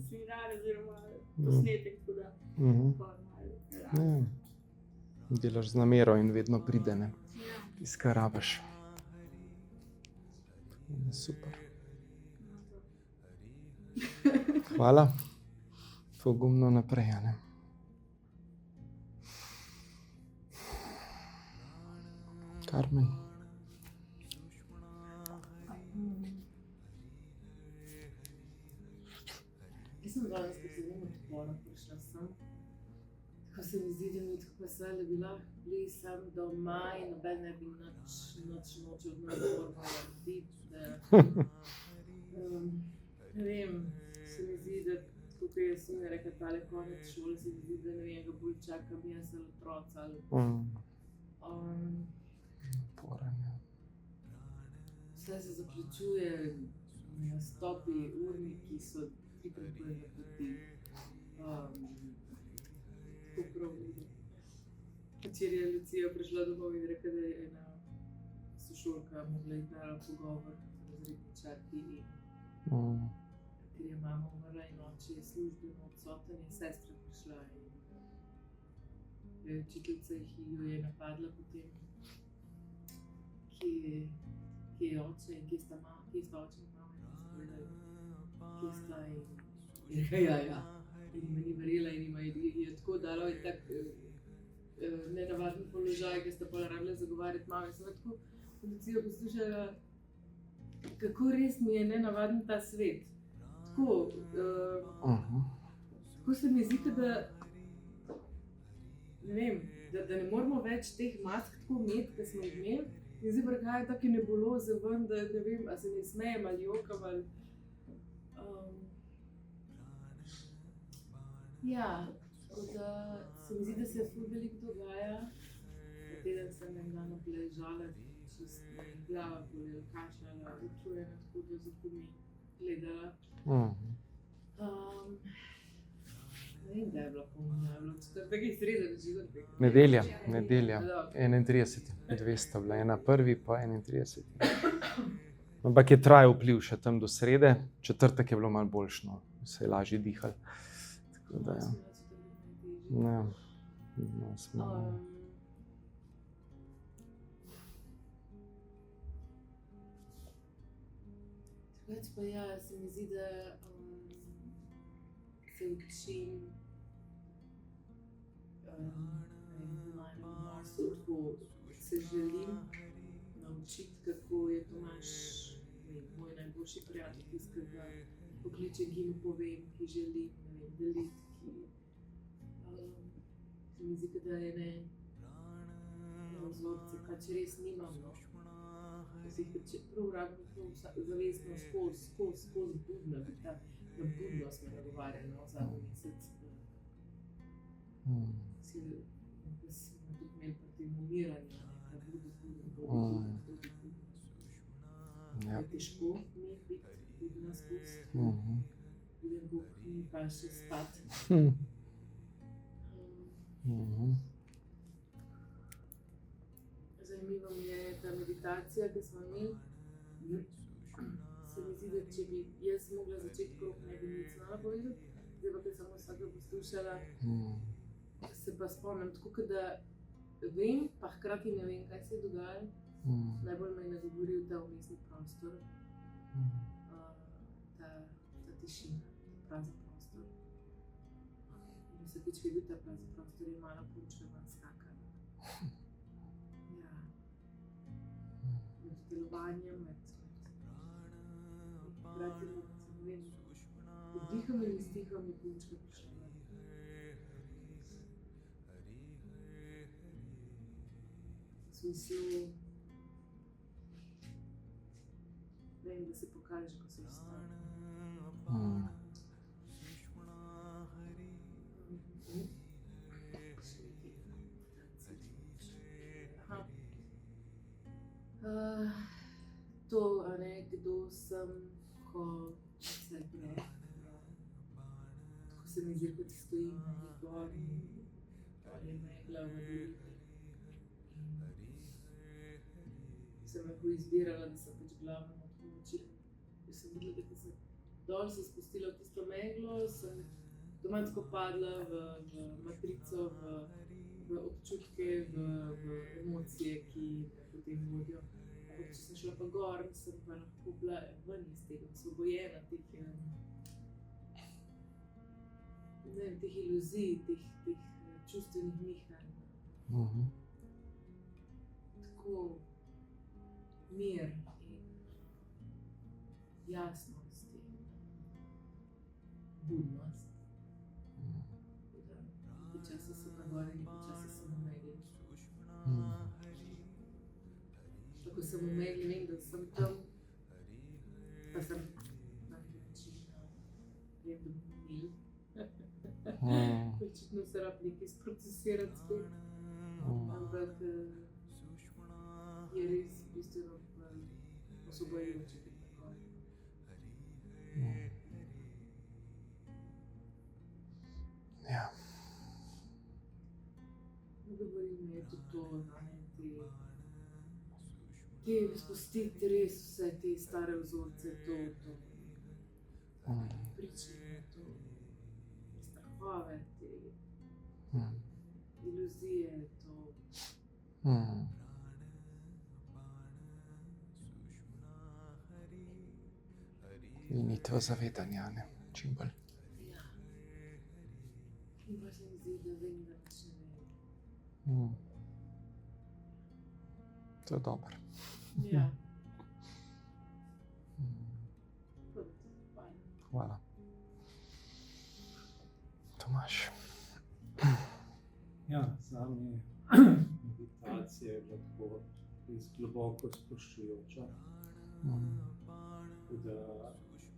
seminare oziroma posnetek, tako da. Ja. Delaš z namero in vedno pride, ne? Ja. Tisto, kar rabiš. Super. Hvala. Pogumno naprej, a ne? Karmen. Jaz sem danes posebno odpora prišla sem. Ko se mi zdi, da mi tako vesele bi lahko bili sam doma in noben ne bi noč od nas morala narediti. Ne vem, se mi zdi, da tako kot je sin rekla, tale konec šole, se mi zdi, da ne vem, ga bolj čakam jaz ali otroci ali... Naporen, ja. Vse se zaključuje, nastopi, urniki so trikrat bolj napeti. Tako prav vidim. Včeraj je Lucija prišla domov in rekla, da je ena sošolka mogla iti na pogovor z razredničarki in ker je mama umrla in oče je službeno odsoten, je sestra prišla in učiteljica jo je napadla potem, kje je oče in kje sta oče in mama in so povedali, kje sta in rekla, ja. In me ni verjela in ima je tako dalo in tak nenavaden položaj, ki sta potem rabila zagovarjati mame. Sem tako Lucijo poslušala, kako res mi je nenavaden ta svet. Tako, tako se mi zdi, da ne vem, da ne moramo več teh mask tako imeti, kot smo jih imeli. In zdaj prihajajo take nebuloze ven, da ne vem, a se ne smejem ali jokam ali... Ja, tako da se mi zdi, da se ful veliko dogaja. Ta teden sem en dan obležala, čist glava bolela, kašljala, utrujena, tako da zato mi gledala. Ne vem, da je bilo pomembno, četrtek in sreda, da živo nekaj. Nedelja, 31. 200 bila, ena prvi pa 31. Ampak je trajal vpliv še tam do srede, četrtek je bilo malo boljše, no, se je lažje dihalo. Tako da, ja. Ja, smo... Drugače pa ja, se mi zdi, da se učim v najnem odnosu, tako se želim naučiti, kako je Tomaž moj najboljši prijatelj, tisti, ki ga pokličem, ki mu povem, ki želim deliti, se mi zdi, da je vzorce, pač res nimam, no. si jih prav rabimo prav zavestno skozi budno, da budno smo nagovarjali zadnji mesec. Da smo tudi imeli pa tem umiranju, da budno. Je težko mi biti budna skozi. Vidim, Bog mi pa še spati. Zanimiva mi je ta meditacija, ki smo imeli. Se mi zdi, da če bi jaz mogla začeti krog, ne bi nič znala povedati. Zdaj pa, ker sem vsega poslušala, se pa spomnim, tako da vem, pa hkrati ne vem, kaj se je dogajalo. Najbolj me je nagovoril ta vmesni prostor, ta tišina, prazen prostor. In vsakič, ko je bil ta prazen prostor, je mala punčka ven skakala. Ja. Med delovanjem, hkrati med vdihom in izdihom je punčka prišla ven. V smislu, vem, da se pokaže, ko se vstane. To, a ne, kdo sem, ko se prav, ko se mi zdi, kot stojim na njih gor in je megla v dolini. Sem lahko izbirala, da sem pač glavno na pomoči. Jaz sem videla, da ko sem dol se spustila v tisto meglo, sem domansko padla v matrico, v občutke, v emocije, ki me potem vodijo. Ampak če sem šla pa gor, sem pa lahko bila ven iz tega, osvobojena teh, ne vem, teh iluzij, teh čustvenih nihanj. Tako mir in jasnost in budnost. Nekaj časa sem na gori, nekaj časa sem v megli. Ko sem v megli, vem, da sem tam, pa sem na neki način, vem, da bom mil. Očitno se rab nekaj sprocesirati spet, ampak je res bistveno osvobojujoče biti na gori. Ja. Govori mi je tudi to, te spustiti res vse te stare vzorce, to pričanje, to strahove, te iluzije, to. In iti v zavedanje, ne? Čim bolj. Ja. In pa se mi zdi, da vem, da nič ne vem. To je dobro. Ja. Fajn. Hvala. Tomaž. Ja, zame meditacija je bila tako res globoko sproščujoča. Tako da,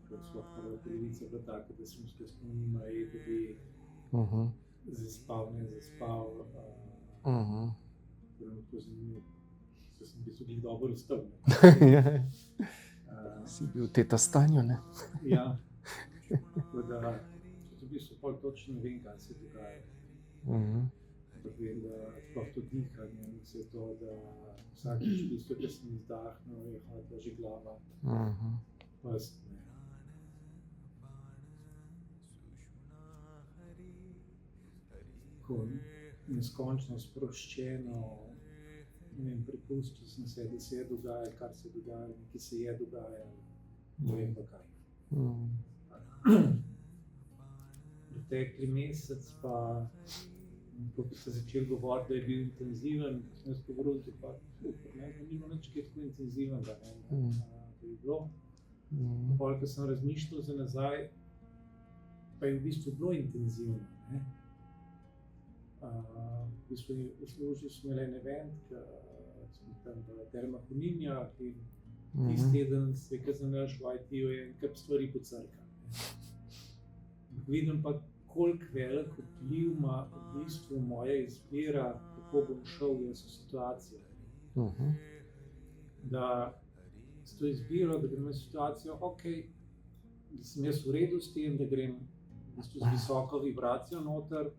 kot sva prva polovica bila taka, da sem se spomnil na da bi zaspal, ne zaspal. Trenutno zanimivo, da sem v bistvu glih dobro vstal. Si bil v teta stanju, ne? Ja, tako da v bistvu pol točno ne vem, kaj se dogaja. Vem, da sploh to dihanje, vse to, da vsakič v bistvu, ko sem izdahnil, je hodila že glava. Past, ne. Tako neskončno sproščeno, ne vem, prepustil sem se, da se je dogajalo, kar se je dogajalo, nekaj se je dogajalo, ne vem pa kaj. Pretekli mesec pa, ko bi se začel govoriti, da je bil intenziven, sem jaz govoril, da pa ne, ni bilo nič kaj tako intenzivnega, ne, da je bilo. Pol, ko sem razmišljal za nazaj, pa je v bistvu bilo intenzivno, ne. V bistvu v službi smo imeli en event, smo tam v Termah v Ninjah in Tisti teden se, ki sem naš v IT-ju, je en kup stvari pocrkal. Vidim pa, koliko velik vpliv ima v bistvu moja izbira, kako bom šel jaz v situacijo. Da s to izbiro, da grem v situacijo, da sem jaz v redu s tem, da grem v bistvu z visoko vibracijo noter,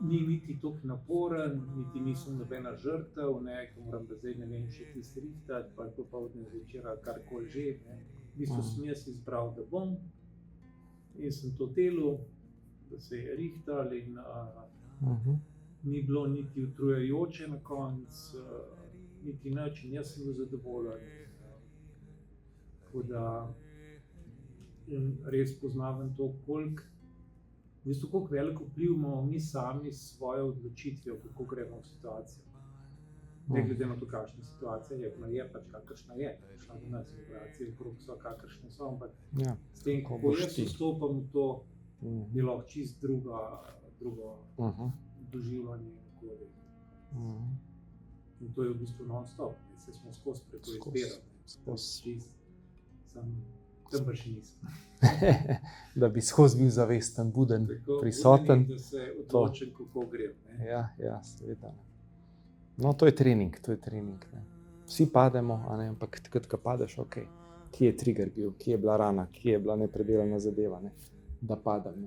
ni niti toliko naporen, niti nisem nobena žrtev, ko moram da zdaj ne vem še tisti rihtati, pa popoldne zvečera, karkoli že. V bistvu sem jaz izbral, da bom, in sem to delal, da se je rihtal in ni bilo niti utrujajoče na koncu, niti nič, in jaz sem bil zadovoljen. Tako da res poznavam to, koliko velik vpliv imamo mi sami s svojo odločitvijo, kako gremo v situacijo. Ne glede na to, kakšna situacija je, je pač kakršna je. Šla do nas vibracije, okrog so kakršne so, ampak s tem, kako jaz vstopam v to, je lahko čist drugo doživljanje in okolje. In to je v bistvu non-stop, se smo skozi preko izbirali. Tam pa še nisem. Da bi skozi bil zavesten, buden, prisoten. Da se odločim, kako grem. Ja, seveda. No, to je trening. Ne. Vsi pademo, ampak takrat, ko padeš, kje je trigger bil, kje je bila rana, kje je bila nepredelana zadeva, da padem.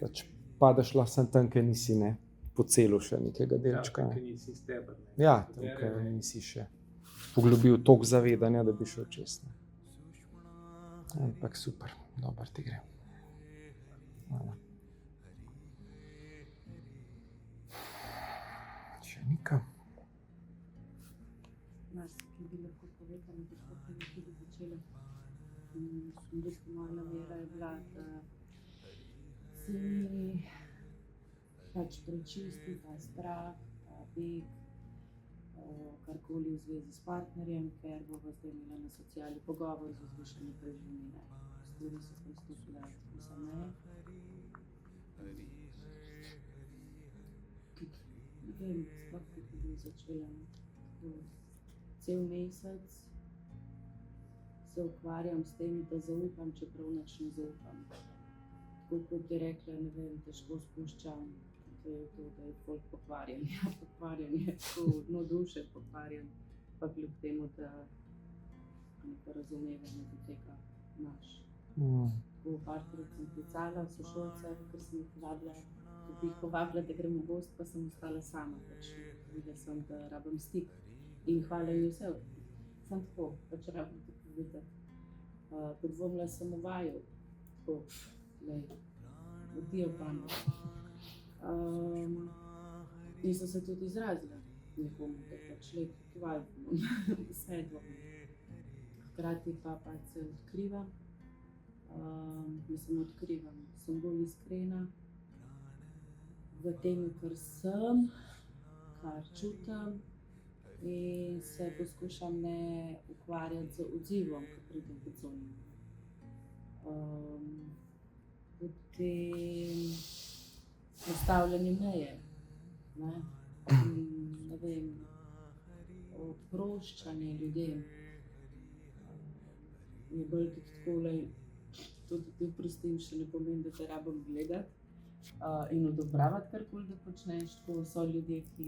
Pač padeš lahko sem tam, ker nisi po celu še nekega delčka. Ker nisi steber. Ja, ker nisi še poglobil toliko zavedanja, da bi šel čez. Ampak super, dobro ti gre. Hvala. Še nekaj? Ki bi lahko povedala, da tako bi tudi začela. V bistvu moja namera je bila, da se mi pač prečisti ta strah, ta beg, karkoli v zvezi s partnerjem, ker bova zdaj imela na sociali pogovor z vzvišene preživnine. Stvari so pristopile vse meje. Ne vem, sploh kako bi začela. Cel mesec se ukvarjam s tem, da zaupam, čeprav nič ne zaupam. Tako kot je rekla, ne vem, težko spuščam. To je to, da je folk pokvarjen. Ja, pokvarjen je, tako dno duše pokvarjen, pa kljub temu, da neko razumevanje do tega imaš. Tako parkrat sem klicala sošolce, ker sem jih povabila, da grem v gost, pa sem ostala sama. Pač videla sem, da rabim stik in hvala ji vse. Sem tako, pač rabim tako videti. Podvomila sem v vaju, tako, odijo pamet. In so se tudi izrazila nekomu, da pač kvalno, vse je dvomno. Hkrati pa pač se odkrivam, sem bolj iskrena v tem, kar sem, kar čutim in se poskušam ne ukvarjati z odzivom, ki pride v zunaj. Potem postavljanje meje, ne vem, oproščanje ljudem. Je bolj tudi takole, to, da te oprostim, še ne pomeni, da te rabim gledati in odobravati karkoli, da počneš. Tako so ljudje, ki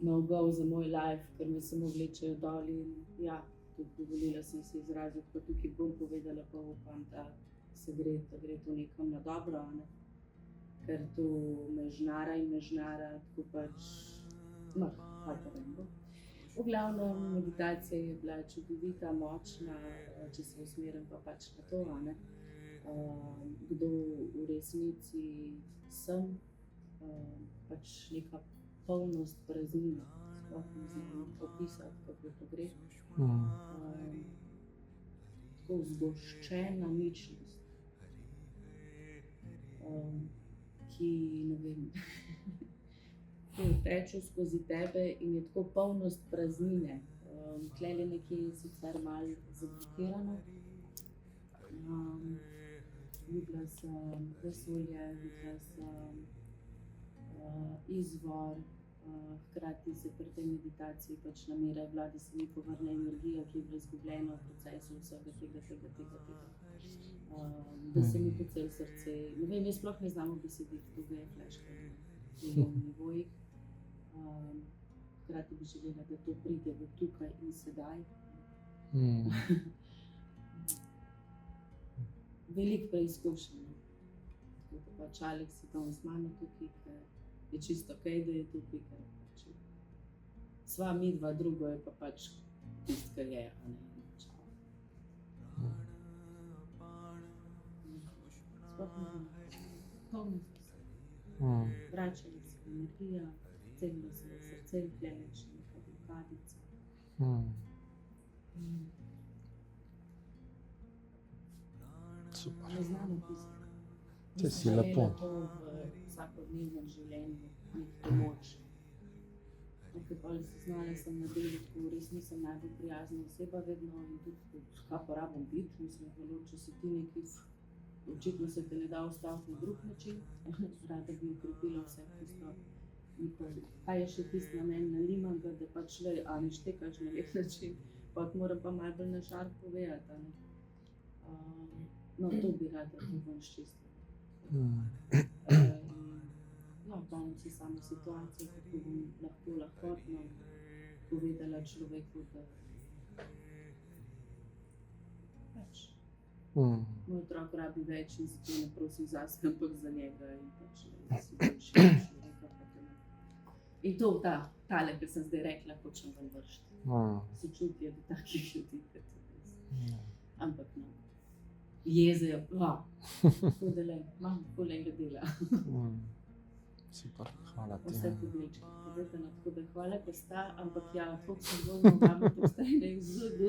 no go za moj life, ker me samo vlečejo dol in ja, tudi dovolila sem se izraziti, pa tukaj bom povedala, pa upam, da gre to nekam na dobro, ker to me žnara, tako pač, kaj pa vem bo. V glavnem, meditacija je bila čudovita, močna, če se usmerim pa pač na to, kdo v resnici sem, pač neka polnost praznina, sploh ne znam opisati, kako to gre. Tako zgoščena ničnost. Ki, ne vem, teče skozi tebe in je tako polnost praznine. Tlele nekje je sicer malo zablokirano. Videla sem vesolje, videla sem izvor, Hkrati se pri tej meditaciji pač namera je bila, da se mi povrne energija, ki je bila izgubljena v procesu vsega tega. Da se mi poceli srce. Ne vem, jaz sploh ne znam obesediti, to ga je fleška na delovnih nivojih. Hkrati bi želela, da to pride v tukaj in sedaj. Veliko preizkušenj. Tako da pač Aleks je tam z mano tukaj, ker je čisto okej, da je tukaj, ker pač sva midva, drugo je pa pač tisto, kar je, a ne. Sploh ne znam. Polno se. Vračala se energija, celilo se je srce, vklenila še neka blokadica. Super. Ne znam opisati. Če si lepo. To v vsakodnevnem življenju, nek pomoč. Ker pol spoznala sem na delu, tako res nisem najbolj prijazna oseba vedno in tudi kaj pa rabim biti, mislim, zelo, če si ti neki, očitno se te ne da ustaviti na drug način, rada bi ukrepila vse tisto, kaj je še tisti namen nalimanga, da pač le, a ne štekaš na nek način, pa moram pa malo bolj na šarp povedati, a ne. No, to bi rada to ven ščistila. No, danem si samo situacijo, kako bom lahkotno povedala človeku, da pač moj otrok rabi več in zato ne prosim zase, ampak za njega in pač da si boljši človeka. In to, tale, kar sem zdaj rekla, hočem ven vršiti. Sočutje do takih ljudi, kot to res. Ampak no, jezejo, tako da le, imam kolega dela. Super, hvala ti. Vse podlečke povedano, tako da hvala, ko sta, ampak ja, kot sem zgodno, mama postaje nek ZD,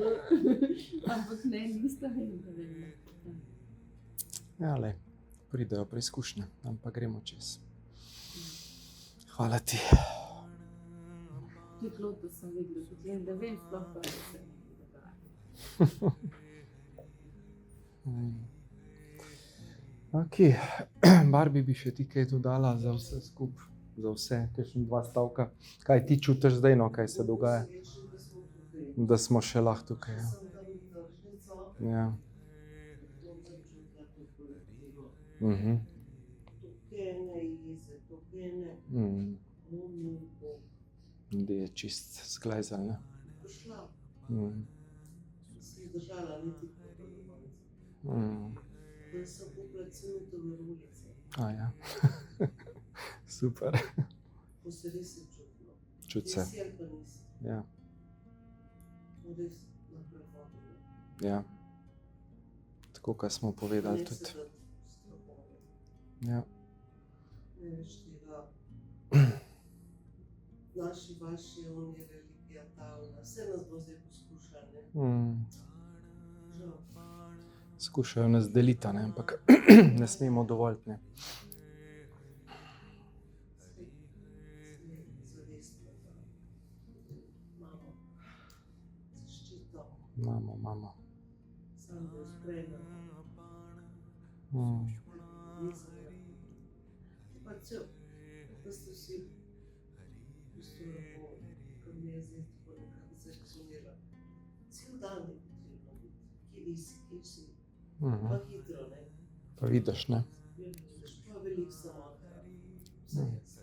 ampak ne, nista ne vem. Ja, le, pridejo preizkušnje, ampak gremo čez. Hvala ti. Tudi plod, da sem videla, tudi vem, da vem sploh pa, da se ne dogaja. Ok, Barbi bi še ti kaj dodala za vse skupaj, za vse, kakšen 2 stavka. Kaj ti čutiš zdaj, no, kaj se dogaja? Da smo še lahko tukaj. Ja. Da je čist zglajzal, ne? Da sem kupila cementove rulice. Ja. Super. To se res je čutilo. Čuti se. Vesel pa nisem. Ja. To res na prehodu. Ja. Tako, kot smo povedali tudi. Ja. Ne veš tega. Naši, vaši, oni, religija, ta, vse nas bo zdaj poskušali, ne? Žal. Skušajo nas deliti, ne? Ampak ne smemo dovoljiti, ne? Zavestno, da imamo zaščito. Imamo. Sam bo spremljala. Pa cel, da ste vsi v bistvu lepo, kar mi je zdaj tako nekako zaresonirala. Cel dan je potrebno biti, kje nisi, kje si. Pa hitro, ne? Pa vidiš, ne? Vidiš, pa veliko samota. Vse jaz.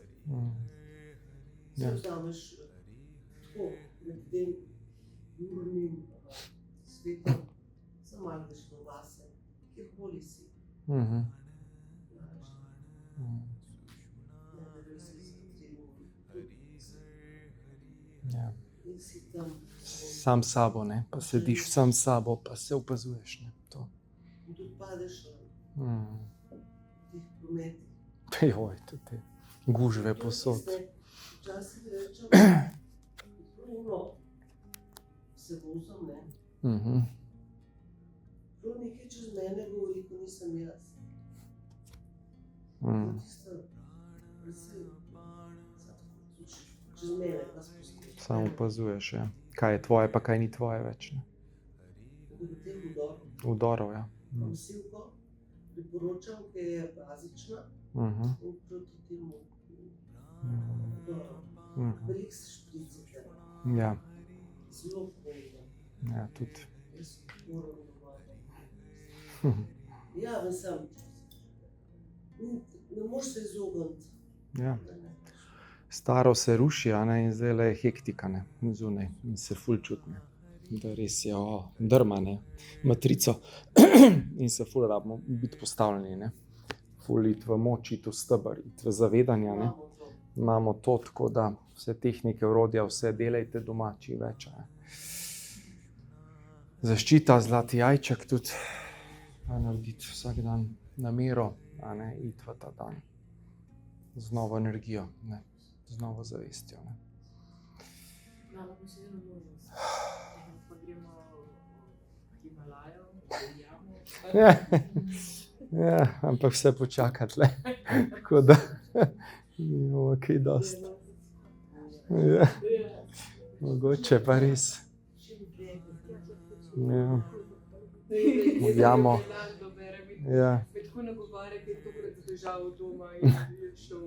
Se vzameš tako, med tem urnim svetom, samo malo daš v vase, kjerkoli si. Znaš, ne da res si Ja. in si tam. Sam s sabo, ne? Pa sediš sam s sabo, pa se opazuješ, ne? To. In tudi padeš v teh prometih. Joj, tudi te gužve posod. Včasih rečem, no, se vozim, ne? Prav nekaj čez mene govori, ko nisem jaz. Tisto, čez mene pa spustiš. Samo opazuješ, ja. Kaj je tvoje, pa kaj ni tvoje več, ne? V tem vdoru. Vdorov, ja. Silko priporočam, ki je bazična in proti temu vdoru. Veliko se špricite, Ja, zelo polno. ja, tudi. Jaz moram domov. Ja, mislim, ne moreš se izogniti. Ja. Staro se ruši, a ne, in zdaj je hektika, ne, zunaj, in se ful čuti, ne. Da res je drma, ne, matrico in se ful rabimo biti postavljeni, ne. Ful iti v moč, iti v steber, iti v zavedanje, ne. Imamo to, tako da vse tehnike, orodja, vse delajte doma, čim več, ne. Zaščita, zlati jajček tudi, narediti vsak dan namero, a ne, iti v ta dan z novo energijo, ne, z novo zavestjo, ne. Imamo pa še eno možnost. Pa gremo v Himalajo, v jamo. Ja, ampak vse počakati, le. Tako da imamo kaj dosti. Ja, mogoče pa res. Ja. Jamo. Ja. Me tako nagovarja, ker je tokrat zbežal od doma in je šel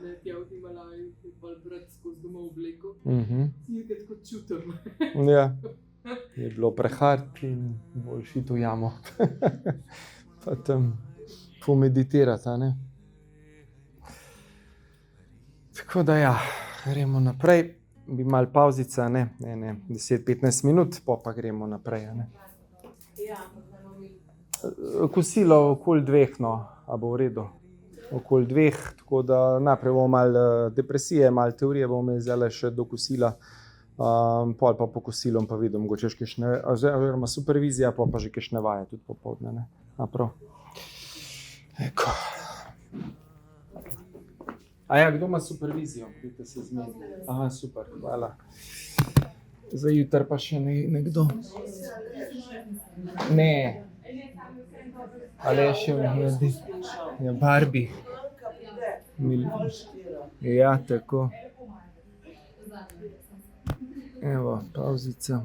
na tja v Himalajo in pol brat skozi doma obleko. In ga tako čutim. Ja. Je bilo prehard in boljši to jamo. Pa tam pomeditirati, a ne. Tako da ja, gremo naprej. Bi malo pavzica, ne, 10-15 minut, pa gremo naprej, a ne. Kosilo okoli 2, no, a bo v redu. Okoli 2, tako da najprej bomo malo depresije, malo teorije bomo vzeli še do kosila, pol pa po kosilom pa vidim, mogoče še kakšne, oziroma supervizija, pa že kakšne vaje tudi popoldne, ne. A prav. Eko. Aja, kdo ima supervizijo? Pridite se zmeniti. Aha, super, hvala. Za jutri pa še nekdo. Ne. Ali je še vnedi? Ja, Barbie. Ja, tako. Evo, pauzica.